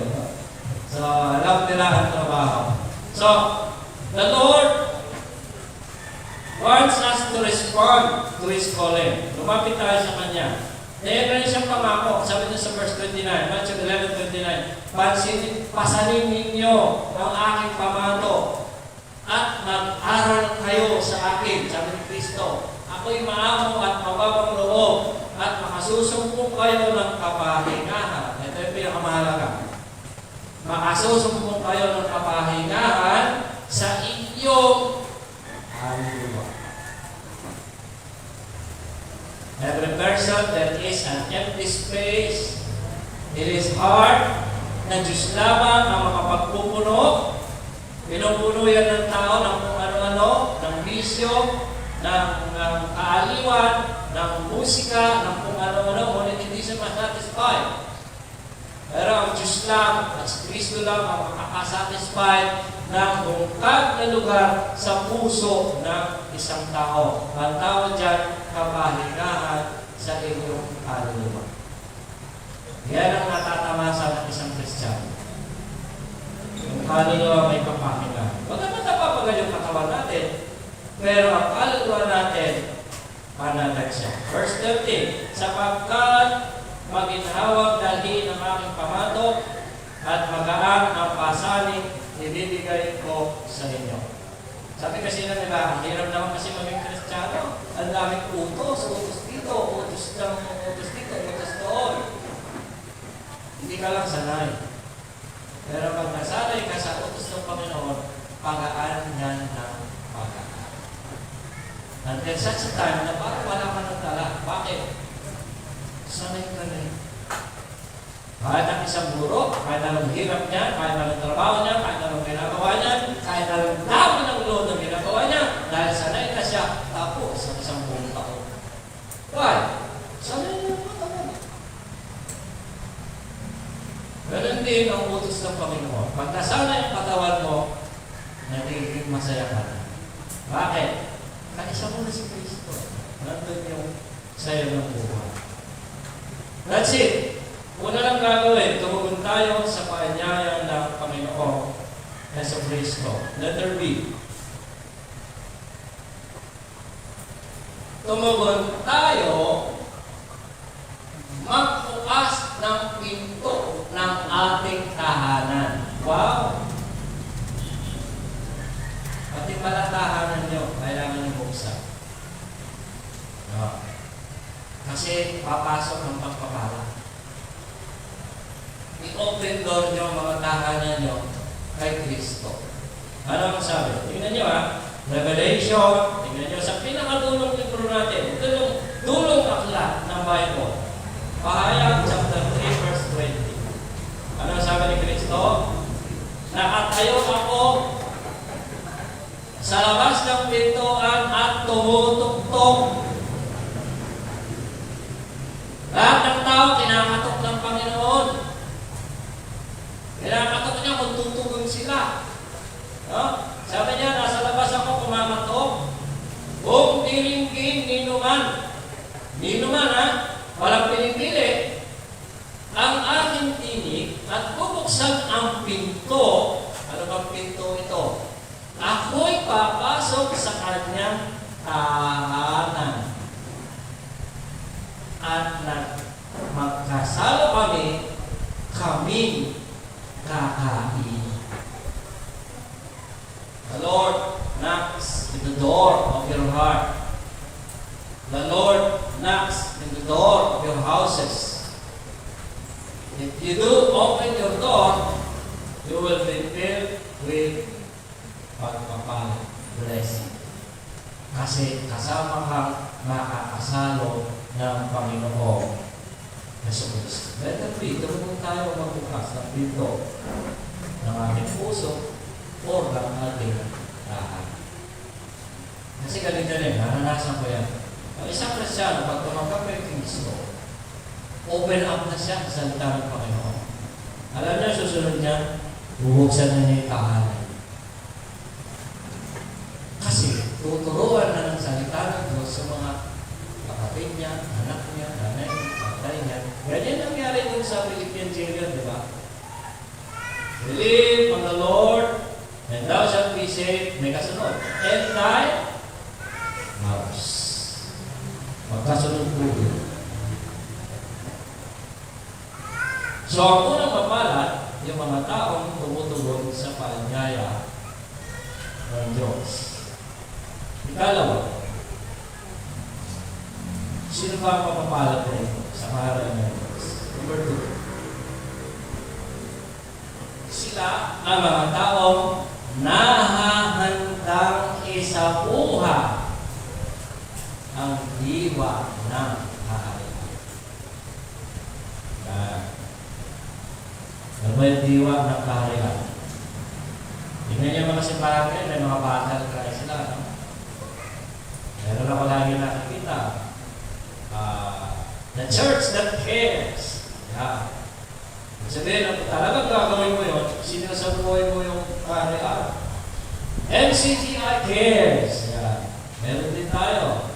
So, alam nila ang trabaho. So, the Lord wants us to respond to His calling. Lumapit tayo sa Kanya. Meron siyang pangako. Sabi niya sa verse 29, Matthew 11:29, pasanin ninyo ang aking pamato at mag-aral kayo sa akin. Sabi ni Kristo, ako'y maamo at mababang loob at makasusumpong kayo ng kapahingahan. Ito yung pinakamahalaga. Makasusumpong kayo ng kapahingahan sa inyong kaluluwa. Every person that is an empty space, it is hard na Diyos lamang ang makapagpupuno. Pinupuno yan ng tao ng kung ano-ano, ng bisyo, ng kaaliwan, ng musika, ng kung ano-ano, ngunit hindi siya masatisfy. Pero ang Diyos lang, at si Kristo lang ang makakasatisfy ng bungkag na lugar sa puso ng isang tao. Ang tawag dyan, kapahingahan sa inyong kaluluwa. Yan ang natatamasa ng isang Kristiyano. Yung kaluluwa may kapahingahan. Bagamat napapagal yung katawan natin, pero ang kaluluwa natin, panatag siya. Verse 13, sapagkat maginhawag dalhin ang aking pamato at magaan ang pasanin ibibigay ko sa inyo. Sabi kasi na nila, ang hirap naman kasi maging Kristiyano. Ang daming utos dito, utos dito, utos doon. Hindi ka lang sanay. Pero pag nasanay ka sa utos ng Panginoon, pagaan yan ng pagaan. Until such a time na parang wala ka ng dala. Bakit? Sanay ka na yun. Kahit ang isang guro, kahit anong hirap niya, kahit anong trabaho niya, kahit anong ginagawa niya, kahit anong dami ng load ng ginagawa niya, dahil sanay na siya, tapos sa isang buong taon. Why? Sanay niya ang katawan. Ganun din ang utos ng Panginoon. Pag nasanay ang katawan mo, nagiging masaya ka na. Bakit? Kaisa mo na si Kristo. Nandun yung sayo ng buhay. That's it. Una lang gagawin, tumugon tayo sa paanyaya ng Panginoon na sa Kristo. Letter B. Tumugon tayo magbukas ng pinto ng ating tahanan. Wow! Pati pala tahanan nyo, kailangan nyo buksan. No. Kasi papasok ng pagpapala. I-open door nyo mga tahanan nyo kay Kristo. Ano ang sabi? Tingnan nyo Revelation, tingnan nyo sa pinakadulong libro natin. Ito yung dulong aklat ng Bible. Pahayag chapter 3 verse 20. Ano ang sabi ni Kristo? Nakatayo ako sa labas ng pintuan at tumutuktok. Lahat ng tao kinakatok ng Panginoon. Kinakatok niya kung tutugon sila. No? Sabi niya, nasa labas ako kumakatok. Kung tiringkin, ninuman. Ninuman walang pinipili. Ang aking tinig at bubuksan ang pinto. Ano bang pinto ito? Ako'y papasok sa kanyang tahanan. At magkasalo kami kakain. The Lord knocks at the door of your heart. The Lord knocks at the door of your houses. If you do open your door, you will be filled with pagpapala, blessing. Kasi kasama kang makakasalo ng Panginoon na Kristo. Letter B, tulungan tayo magbukas ng pinto ng ating puso o ng ating tahanan. Kasi ganito rin, naranasan ko yan. Ang isang Kristiyano, pag tumanggap kay Kristo, open up na siya sa salita ng Panginoon. Alam niya, susunod niya, bubuksan na niya yung tahanan. Kasi tuturuan na ng salita ng Diyos sa mga kapatid niya, anak niya, nanay niya, tatay niya. Ganyan nangyari dun sa Philippian jailer, di ba? Believe on the Lord, and thou shalt be saved. May kasunod. And thy So, ang unang mapalad, yung mga taong tumutugon sa paanyaya ng Diyos. Ikalawa, sino ba ang mapapalad na ito sa ngalan ng Diyos? Number 2. Sila ang mga taong nahahandang isabuha ang diwa ng kaharian. Ano ba yung diwa ng kaharian? Tingnan niyo mga simbahan ngayon, may mga bata na try sila. No? Meron ako lagi nakikita. The church that cares. Yeah. Sabihin, talagang gagawin mo yun, sinasabuhay mo yung kaharian. MCTI cares. Yeah. Meron din tayo.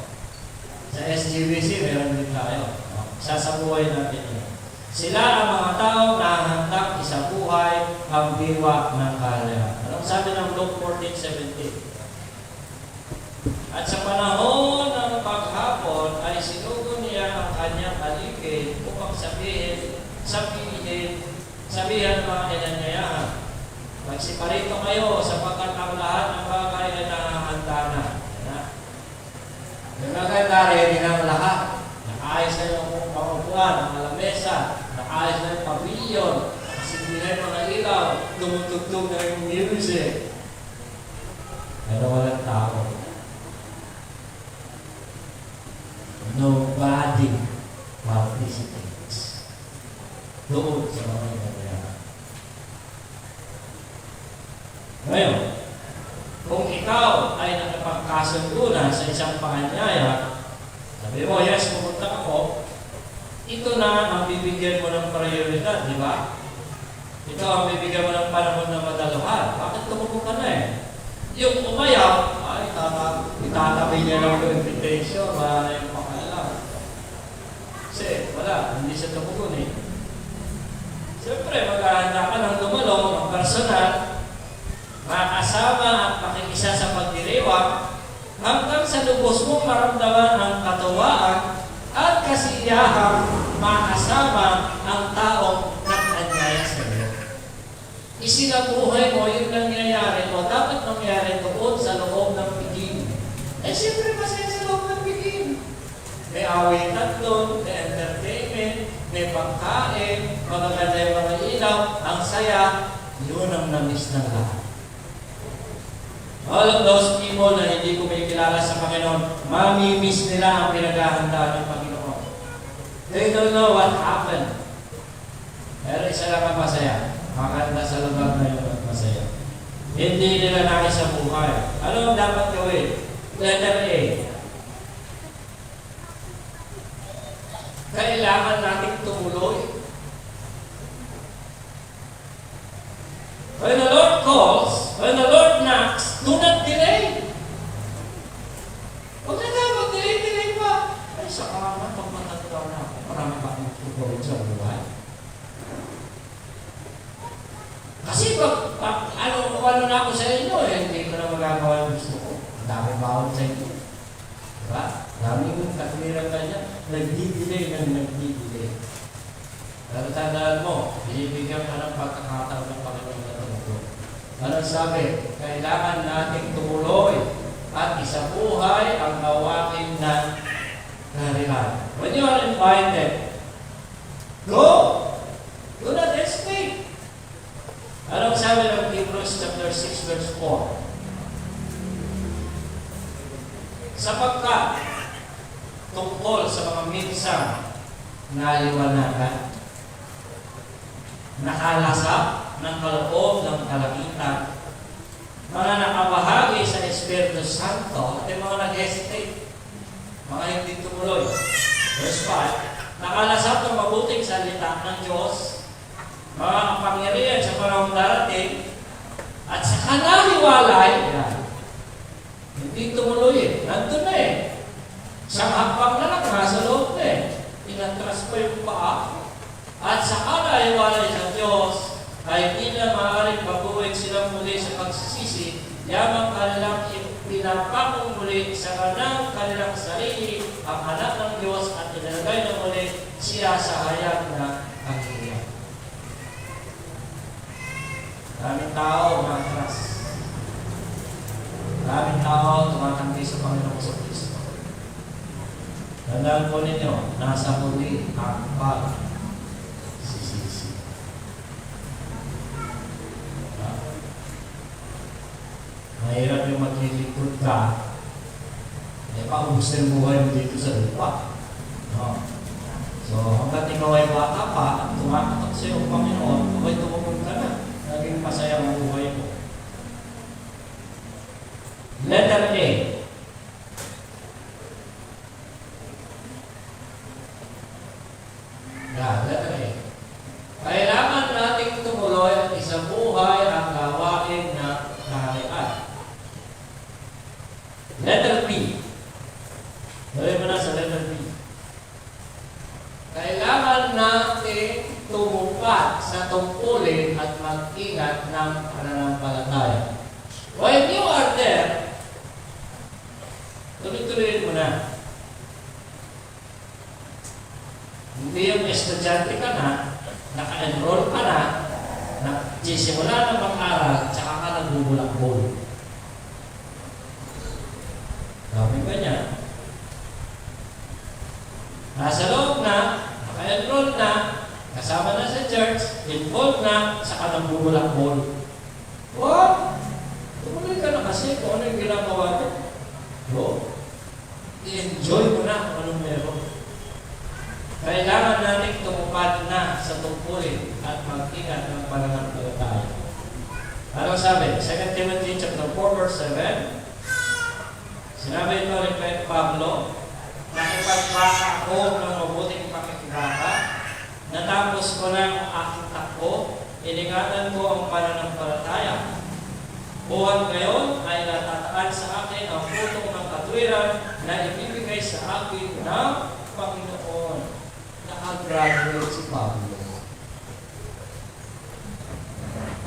Sa SGBC, meron din tayo. Sasabuhay natin yun. Sila ang mga tao na handang isabuhay ang diwa ng kaharian. Anong sabi ng Luke 14:17? At sa panahon ng paghapon ay sinugo niya ang kanyang aligid upang sabihan ng mga inanyayahan. Magsiparito kayo sapagkat ang lahat ng bagay ay nakahanda na. Yung maganda rin ang lahat. Nakaayos na yung pangupuan, ang alamesa, nakaayos na yung pavilion, nakasimbihan mga ilaw, tumutugtog na yung music. Pero walang tao. Nobody participates. Doon sa mga inanyayahan. Ngayon, kung ikaw ay nakapagkasundo na sa isang paanyaya, sabi mo, yes, pupunta ako, ito na ang bibigyan mo ng prioridad, di ba? Ito ang bibigyan mo ng panahon ng madaluhan. Bakit tumupo ka na eh? Yung umayaw, ay, itatabi niya lang yung invitation, wala na yung pakailan. Kasi, wala, hindi siya tumugon eh. Siyempre, maghahanda ka ng dumalong, ng personal, makasama at makikisa sa pagdiriwang hanggang sa lubos mong maramdaman ang katuwaan at kasiyahang makasama ang taong nag-anyaya sa iyo. Isinabuhay mo yung nangyayari o dapat mangyari doon sa loob ng piging. Eh siyempre masaya sa loob ng piging. May awitan doon, may entertainment, may pagkain, magaganda yung mga ilaw, ang saya, yun ang namiss ng lahat. All of those people na hindi kumikilala sa Panginoon, mamimiss nila ang pinaghahanda ng Panginoon. They don't know what happened. Pero isa lang ang masaya. Makanta sa lugar na yun at masaya. Hindi nila nais sa buhay. Ano ang dapat gawin? Letter A. Kailangan nating tumuloy. When the Lord calls, when the Lord knocks, do not delay. Huwag na tayo mag-delay pa. Ay, sa kaman, pag matanda na ako, marami pa akong tutuloy sa buhay. Kasi pag ano na ako sa inyo, hindi ko na magagawa yung gusto ko. Ang dami bawal sa inyo. Diba? Daming katwiran kanya, nagdi-delay. Pero tandaan mo, binibigyan ka ng pagkakataon ng Panginoon na tumutuloy. Ano sabi? Kailangan nating tumuloy at isabuhay ang gawain ng kaharian. When you are invited, go! Do not hesitate. Anong sabi ng Hebrews chapter 6 verse 4? Sapagkat tungkol sa mga minsang naliwanagan, nakalasap ng kaloob ng kalakitan, mga nakabahagi sa Espiritu Santo, at yung mga nag-hesitate, mga hindi tumuloy. Verse 5, nakalasap ng mabuting salita ng Diyos, mga kapangyarihan sa panahon darating, at sa kanaliwalay, hindi tumuloy eh. Nandun na eh. Siyang hakbang na lang, nasa loob na eh. Inatras pa yung paa. At sa kanaliwalay sa Diyos, ay di na maaaring baguhin silang muli sa pagsisisi, yamang kanilang pinapakong muli sa kanang kanilang sarili, ang anak ng Diyos at inalagay na muli siya sa hayag na kahihiyan. Maraming tao umatras. Maraming tao tumatanggi sa Panginoong Kristo. Tandaan po ninyo, nasa huli ang pagsisisi. Mahirap yung maglilingkod ka, paubos na yung buhay mo dito sa lupa. No? So, hanggat ikaw ay bata pa at tumatatak sa iyo, Panginoon, abay tumupong ka na. Naging masaya ang buhay mo. Letter A. Letter A. Kailangan nating tumuloy at isabuhay ang gawain na kaharian. Letter B. Tuloy mo na sa letter B. Kailangan natin tumupad sa tungkulin at mag-ingat ng pananampalataya. While you are there, tuloy-tuloyin mo na. Hindi yung estudyante ka na, naka-enroll ka na, nagsisimula na mag-aral, tsaka ka nagbubulak-bul. Sabi ba niya? Nasa loob na, naka-enroll na, kasama na sa church, involved na, saka nagbubulak-bul. What? Tumuloy ka na kasi kung ano yung ginagawa mo. No? I-enjoy mo na kung anong meron. Kailangan natin tumupad na sa tungkulin at mag-ingat ng pananampalataya. Ano sabi? 2 Timothy chapter 4 verse 7. Sinabi ito rin kay Pablo, nakipagpaka ako ng mabuting pakikibaka, natapos ko na ang aking takbo, iningatan ko ang pananampalataya. Buwan ngayon ay natataan sa akin ang putong ng katwiran na ibibigay sa akin ng Panginoon. Nakagraduate si Pablo.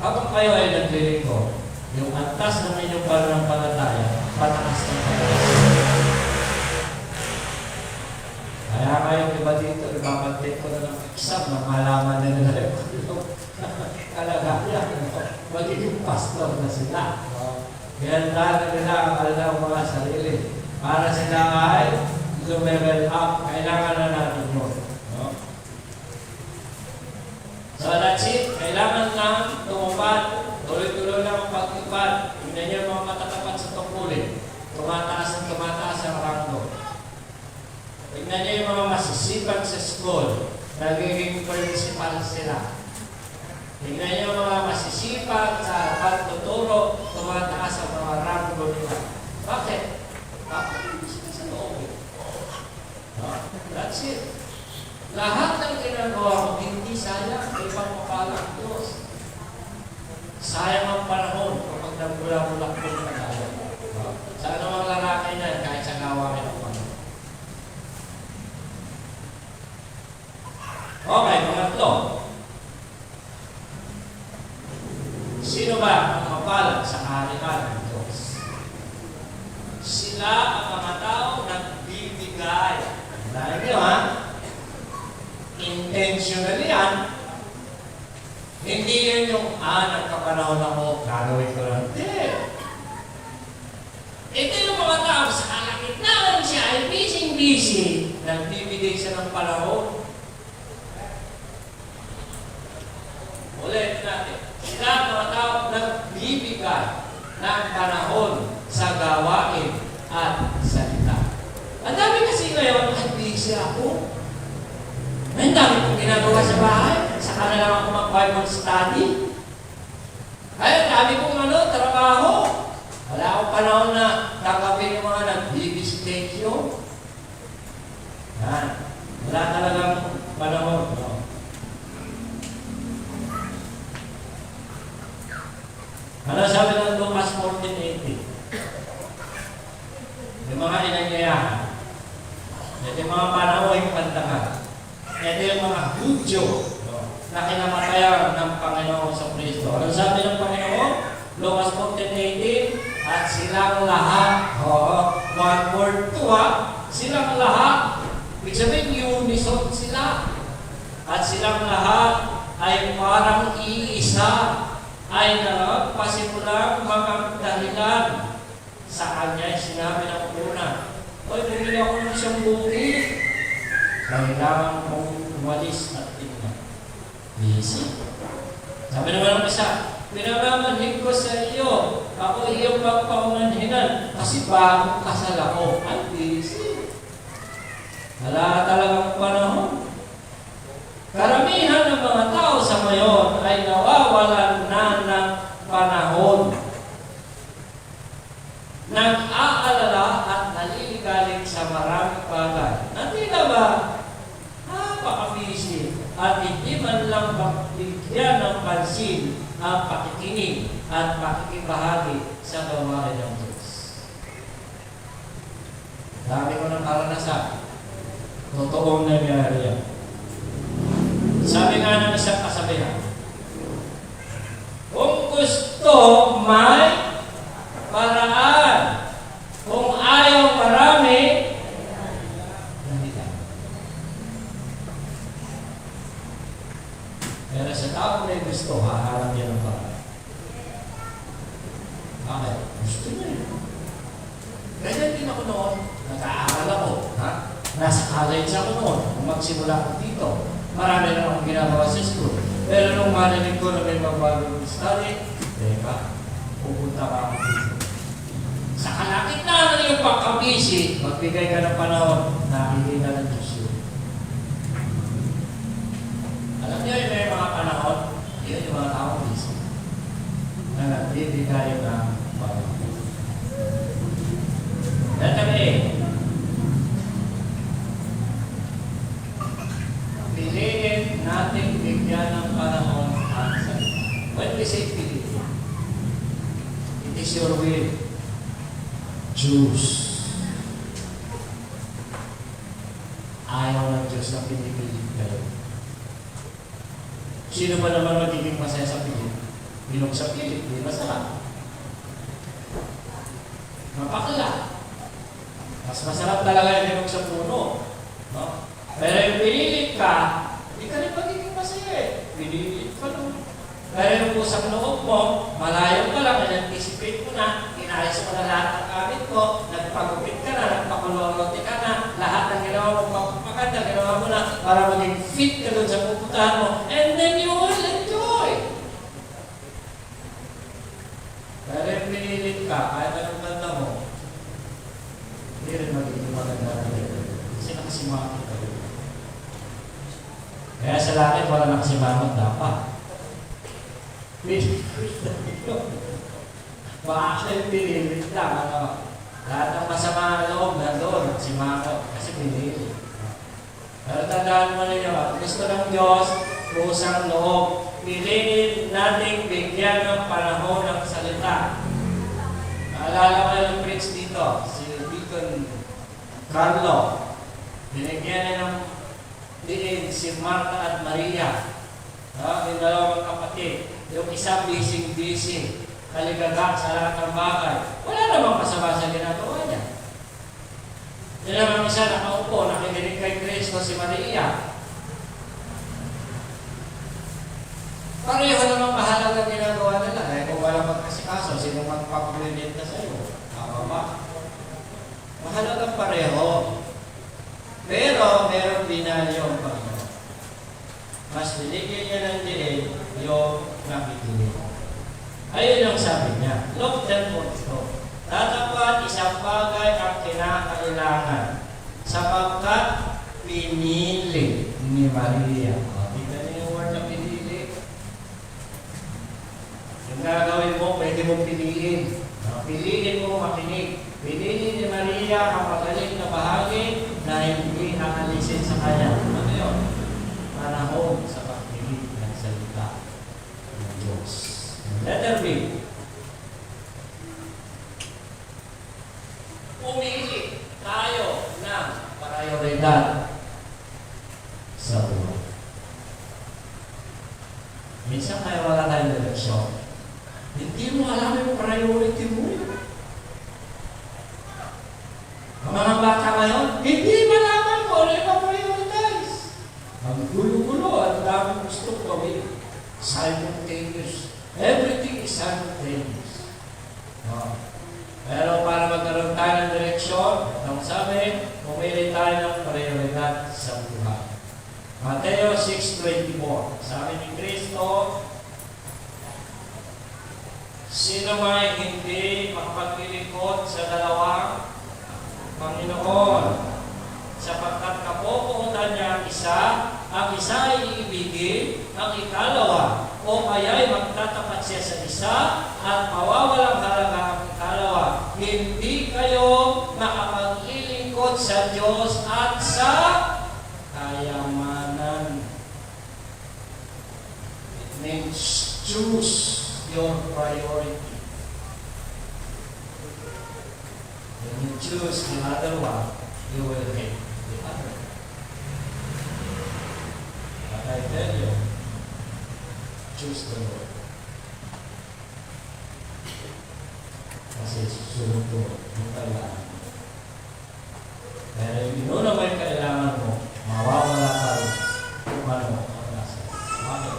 Habang kayo ay naglilingkod, yung antas ng inyong pananampalataya, pataas ng pananampalataya. Kaya kayong iba dito, ibabantik ko na ng exam na malaman na nila yung kalagayan. Magiging pastor na sila. Kaya na nila ang kanilang mga sarili. Para sila ay level up, kailangan na natin yun. No? So that's it. Kailangan lang tumupad. Tuloy-tuloy lang ang pagtupad. Tingnan niyo mga matatapat sa tungkulin. Tumataas ang ranggo. Tingnan niyo yung mga masisipag sa school. Nagiging principal sila. Tingnan niyo yung mga masisipag sa pagtuturo. Tumataas ang mga ranggo nila. Bakit? Bakit hindi sila sa loob? That's it. Lahat ng ginagawa ko, hindi sayang. May pagpapalang Diyos. Sayang ang panahon kapag nagbula-bulak po ng tayo. Sa anumang lalaki na, kahit sa gawain ng Panginoon. Okay, pangatlo. Sino ba ang mapalag sa kaharian ng Diyos? Sila ang mga tao nagbibigay. Dahil nyo ha, intentionally yan. Hindi yun yung, nagkapanahon ako, gagawin ko lang. Hindi. Ito yung mga tao sa kalagitnaan siya ay busy. Nagbibigay siya ng panahon. Ulit natin. Sila ang mga tao nagbibigay ng panahon sa gawain at salita. Ang dami kasi ngayon, busy ako. Ang dami kong ginagawa sa bahay. Saka na lang ako mag-Bible study. Ay, dami kong trabaho. Wala akong panahon na takapin yung mga nag-visitation. Yan. Wala talagang panahon. No? Ano sabi ng Lucas 14:18? Yung mga inanyayahan. Ito yung mga panahon pandakan. Ito yung mga Hudyo na kinamatayan ng Panginoon sa Kristo. Ano sabi ng Panginoon? Lucas 14:18, at silang lahat, one word to silang lahat, ibig sabihin unison sila, at silang lahat ay parang iisa. ay nakapasimulang makagdahilan sa kanya. Sinabi ng una, "Oy, bumili ako ng isang bukid. Kailangan mong umalis at tingnan." Busy. Sabi naman ng isa, "Pinamamanhig ko sa iyo, ako iyong magpaumanhinan kasi bagong kasal ako." Ay, busy. Wala talagang panahon. Karamihan ng mga tao sa ngayon ay nawawalan na ng panahon. Nag-aalala at naliligalig sa maraming bagay. Na tila ba, napaka-busy at hindi man lang bigyan ng pansin ang pakikinig at pakikibahagi sa gawain ng Diyos. Dami ko ng karanasan. Totoong nangyari yan. Sabi nga ng isang kasabihan, kung gusto, may paraan. Kung ayaw marami, hindi lang. Pero sa tao may gusto, haharap niya ng paraan. Bakit? Gusto niya yun. Ganyan din ako noon. Nag-aaral ako. Nasa college ako noon. Kung magsimula ako dito, marami na akong ginagawa sa school. Pero nung marinig ko na may magbagong study, teka, pupunta ka ako dito. Sa kalakitnaan ng iyong pagkabisi, magbigay ka ng panahon, nakikita ng Diyos yun. Alam niyo yung may mga panahon, yun yung mga tao busy. Na nagbibigay ng panahon. Letter A. Piliin natin bigyan ng panahon ang salita. When we say piliin, it is your will. Choose. Ayaw ng Diyos na pinipilit kayo. Sino ba naman magiging masaya sa pilit? Binog sa pilit, di masarap. Mapakala. Mas masarap talaga yung binog sa puno. No? Pero yung pinilit ka, hindi ka rin magiging masaya eh. Pinilit ka nun. Pero yung pusang loob mo, malayo ka lang, in-anticipate mo na, inayos mo na lahat ng gamit mo, nagpagupit ka na, nagpakulorote ka na, lahat ng ginawa mo maganda, ginawa mo na para maging fit ka doon sa pupuntahan mo, and then you will enjoy. Pero yung pinilit ka, kahit anong ganda mo, hindi rin magiging maganda na rin. Kasi nakasimangot ka rin. Kaya sa langit, wala nakasimangot dapat. Baka pinilit lang, lahat ng masama loob na doon, simangot, kasi pinilit. Pero tandaan mo ninyo, gusto ng Diyos, pusang loob, piliin nating bigyan ng panahon ng salita. Naalala ko yung preach dito, si Deacon Carlo, binigyan niya ng diin si Martha at Maria, yung dalawang kapatid. Yung isa busy, kaligagak sa lahat ng bagay. Wala namang masama sa ginagawa niya. Yung namang isa nakaupo, nakikinig kay Kristo si Maria. Pareho namang mahalagang ginagawa nila. Eh kung walang magkasikaso, sino magpapaglilit na sa iyo? Tama ba? Mahalagang pareho. Pero merong binalyo ang Panginoon. Mas binigyan niya ng diin yung nakikinig. Ayun yung sabi niya, Luke 10:42. Tatapat isang bagay ang kinakailangan sapagkat pinili ni Maria. Tingnan niyo yung word na pinili. Yung gagawin mo, pwede mong piliin. Piliin mo makinig. Pinili ni Maria ang magaling na bahagi na hindi aalisin sa kanya. Ano yun? Panahon sa pagkinig ng salita ng Diyos. Letter B. Pumili tayo ng prioridad sa buhay. Minsan kaya wala tayong direksyon. Hindi mo alam yung priority mo. Ang mga bata ngayon, hindi malaman ko ano yung prioritize. Ang gulo-gulo at daming gusto gawin. Simultaneous. Everything simultaneous. No? Pero para magkaroon tayo ng direksyon, ang sabi, pumili tayo ng prioridad sa buhay. Mateo 6:24. Sabi ni Kristo, sino may hindi makapaglilingkod sa dalawang Panginoon, sapagkat kapupuutan niya ang isa ay iibigin, ang ikalawa, o kaya'y magtatapat siya sa isa at mawawalang halaga ang ikalawa. Hindi kayo makapaglilingkod sa Diyos at sa kayamanan. It means choose your priority. When you choose the other one, you will hate the other. But I tell you, choose the Lord. Kasi susunod ko yung kailangan. Pero yung inuna mo yung kailangan mo, mawawala ka rin kung ano ang nasa. Bakit?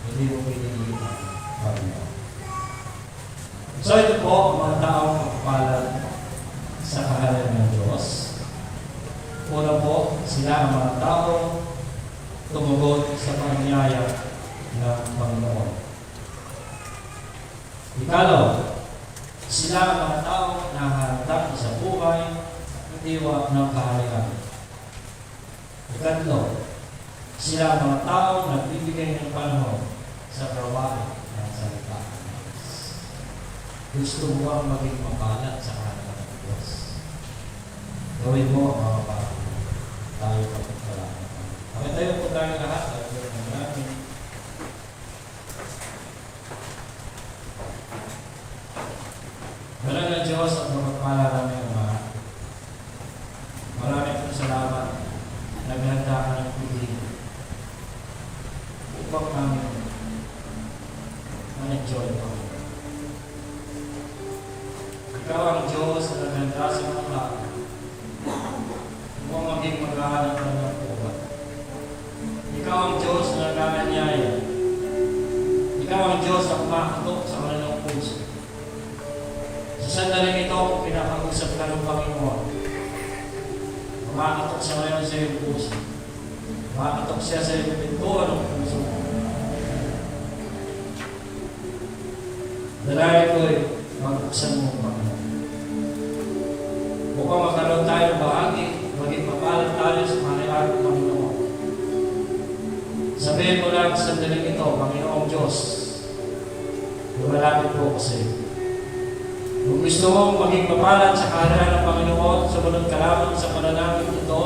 Hindi mo pinigil ang Panginoon. So ito po, ang mga taong kapalad sa kaharian ng Diyos. Una po, sila ang mga taong tumugon sa panyaya ng Panginoon. Ikalaw, sila ang mga taong nahahandang sa buhay ng diwa ng kaharian. Ikatlo, sila ang mga taong nagbibigay ng panahon sa trabaho ng salita ng Diyos. Gusto mo ang maging mapalat sa kaharian ng Diyos? Gawin mo mga kapatid. Tayo pagpapalaman. Okay, tayo po tayo lahat. Tayo po natin. Wala na Diyos at magpapala namin ang mga. Maraming pong salamat. Naghanda ka ng pili. Upang namin man-enjoy po. Ikaw ang Diyos na naghanda sa mga tao. Upang maging mag-aaral ka ng buwan. Ikaw ang Diyos na nagkakanyaya. Ikaw ang Diyos na kumakatok sa kanilang puso. Sa sandaling ito, kung pinapag-usap ka ng Panginoon, kumakatok siya ngayon sa iyong puso. Kumakatok siya sa iyong pintuan ng puso. Dalangin ko mag-buksan mo, Panginoon. Upang magkaroon tayo ng bahagi, maging mapalat tayo sa kanilang Panginoon. Sabihin mo lang sa sandaling ito, Panginoong Diyos, lumalapit po ko sa iyo. Kung gusto mong maging mapalat sa kaharian ng Panginoon, sumunod ka lamang sa panalangin ito.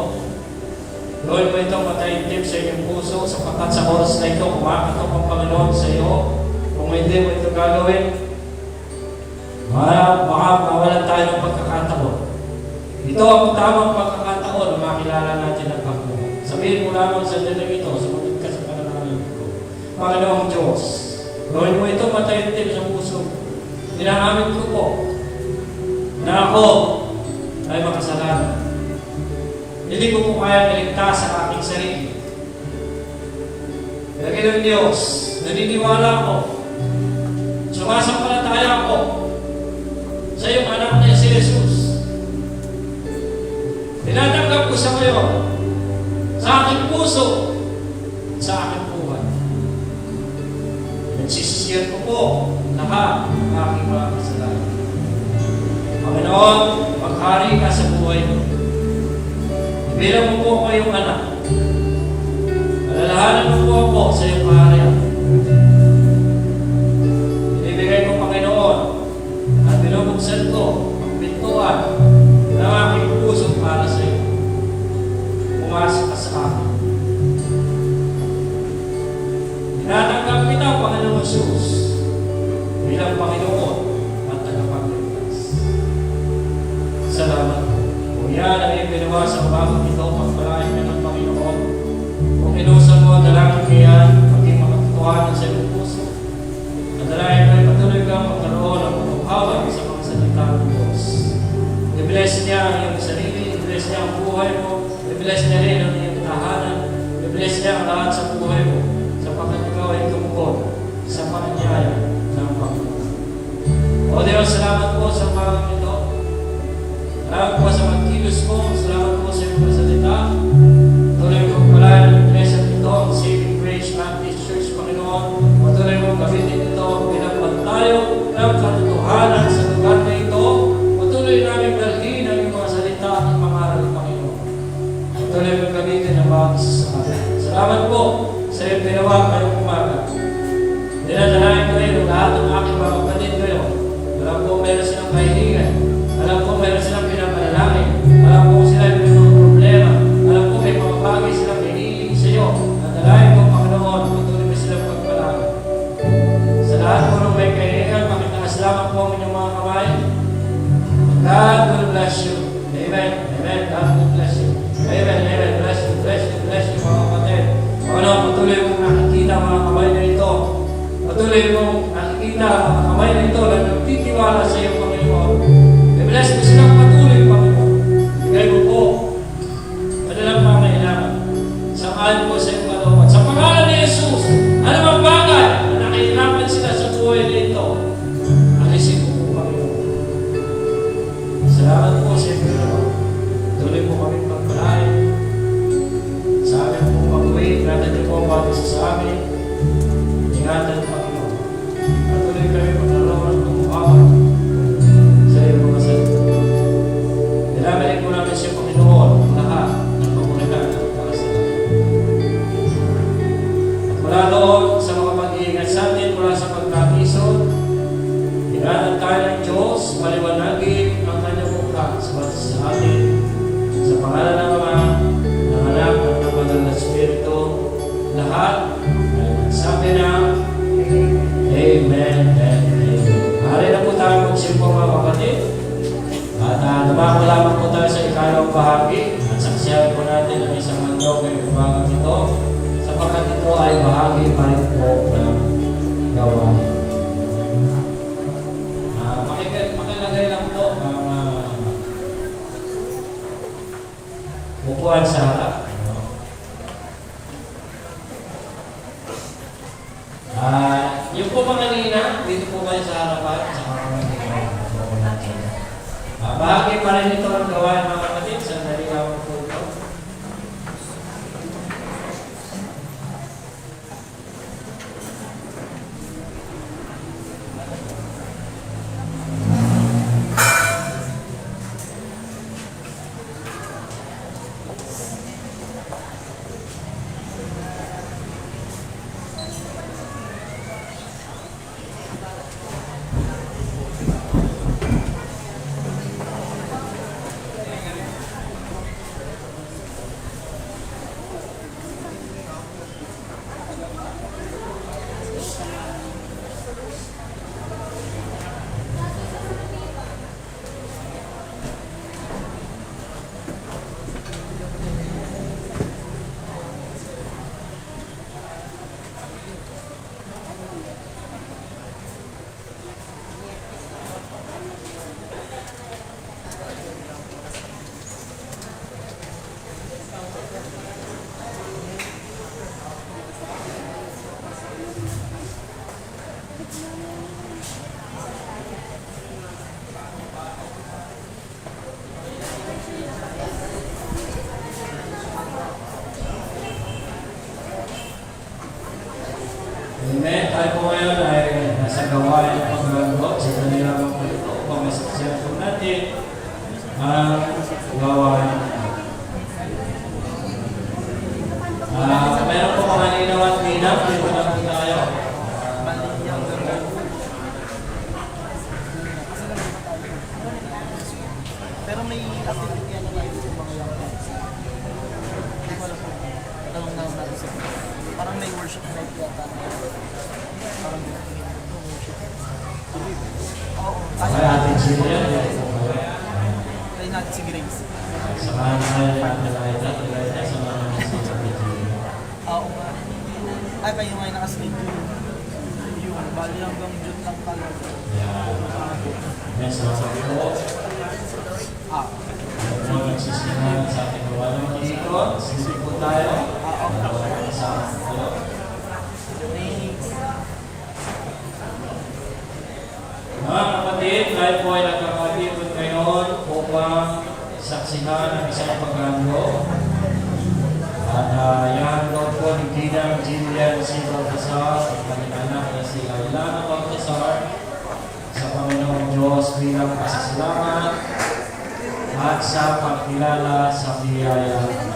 Gawin mo itong mataintip sa inyong puso, sapagkat sa oras na ito, kumakatok ang Panginoon sa iyo. Kung hindi mo ito gagawin, baka mawalan tayo ng pagkakataon. Ito ang tamang pagkakataon na makilala natin ang Panginoon. Sabihin mo lamang sa dinig ito, sumunod ka sa panalangin ko. Panginoong Diyos, gawin mo ito mataintip sa puso. Inaamin ko po na ako ay makasalanan. Hindi ko po kaya naligtas sa aking sarili. Lagi ng Diyos, naniniwala ko, sumasampalataya ko sa iyong anak na si Jesus. Tinatanggap ko sa ngayon sa aking puso, sa aking buhay. Nagsisisiyan ko po lahat ng aking mga kasalanan. Panginoon, maghari ka sa buhay mo. Ibilang mo po kayong anak. Alalahanan mo po ako sa iyong kaharian. Binibigay ko, Panginoon, at binubuksan ko ang pintuan ng aking puso para sa iyo. Pumasok ka sa akin. Tinatanggap kita, Panginoon Jesus, bilang Panginoon at tagapagligtas. Salamat po. Kung yan ang ipinawa sa bagong ito, pagpalain ka ng Panginoon. Kung inusan mo ang dalangin kayan, maging makatotohanan sa iyong puso. At dalangin ko ay patuloy kang magkaroon ng pagkawalan sa mga salita ng Diyos. I-bless niya ang iyong sarili, i-bless niya ang buhay mo, i-bless niya rin ang iyong tahanan, i-bless niya ang lahat sa buhay mo, sapagkat ikaw ay tumugon sa pananyaya ng Panginoon. O Diyos, salamat po sa mga ito. Salamat po sa magkilos mo. Salamat po sa iyong salita. Tuloy mo pala ng iglesia ito, ang Saving Grace Baptist Church, Panginoon. Patuloy mo gamitin ito bilang pagtayo ng katotohanan sa lugar na ito. Patuloy namin dalhin ang iyong mga salita at pangaral, Panginoon. Patuloy mo gamitin ang mga isa sa atin. Salamat po sa iyong ginawa ngayong umaga. Dinadalayan ko rin ang lahat ng aking mga kapatid ngayon. Alam ko meron silang kahilingan. Alam ko meron silang pinapanalangin. Alam ko sila may mga problema. Alam ko may mga bagay silang hinihiling sa iyo. Nadalayan ko, Panginoon, patuloy mo silang pagpalain. Sa lahat po ng may kahilingan, pakitaas lamang po ang inyong mga kamay. God will bless you. Amen. Amen. God will bless you. Amen. Amen. Bless you. Bless you. Bless you, mga kapatid. Panginoon, patuloy mong nakikita ang mga kamay na ito. Patuloy mong nakikita ang mga kamay na ito na nagtitiwala sa iyo, Panginoon. I-bless mo silang patuloy, Panginoon. Bigay mo po madalang pangailangan. Samahan mo sa iyong kalooban. Sa pangalan ni Jesus, ano mang bagay na nakihirapan sila sa buhay na ito, alisin mo po, Panginoon. Salamat po sa iyo, Panginoon. Tuloy mo kami pagpalain. Sa amin po pag-uwi, natin niyo po ang sa amin. Ingatan, Panginoon. Patuloy kami pagkaroon ng umawan sa iyong mga salita. Dinamalik po namin siya, Panginoon, lahat ng pamulitan at pagkakasalanan. At mula doon sa mga pag-iingat sa atin mula sa pagkakisod, ingatan tayo ng Diyos, maliwanagin ang kanyang mukha sa atin. Sa pangalan ng Ama, ng Anak, at ng Banal na Espiritu, lahat ay nagsabi na Amen and Amen. Maaari na po tayo magsimpo, mga kapatid. At dumako lamang po tayo sa ikalawang bahagi at saksiyan po natin ang isang handog ng umagang ito sapagkat ito ay bahagi pa rin po ng gawain. Makilagay lang po ang upuan sa harap. Yung po mga kanina, dito po kayo sa harapan sa mga bahagi pa rin ito ang gawain, mga kapatid. Sandali lang po ito. Amen. Tayo po ngayon ay nasa gawain ng paglalaro sa kanila po ito upang masaksiyan po natin ang gawain. Meron po mga linaw at linaw. Dito na po tayo. Pero may activity ano tayo sa mga young kids. Hindi ko alam po. Tanong na natin sa parang may worship night yata. Parang worship. Oo. Ay, atin sila yan. Tayo natin si Grace. Samahan tayo ng Elijah. Samahan natin si Grace. Oo nga. Ay, kayo ngayon nakaslate yun. Bali hanggang June lang talaga. Yes, masabi ko. Ano po nagsisimulan sa ating gawa ng mag-iikot? Sisip po tayo. Kasama tayo. Mga kapatid, tayo po ay nagkakatipon ngayon upang saksihan ang isang paghandog. At ihandog po ni Ginang Jillian C. Baltasar at kanyang anak na si Ailana Baltasar sa Panginoong Diyos bilang pasasalamat at sa pagkilala sa biyaya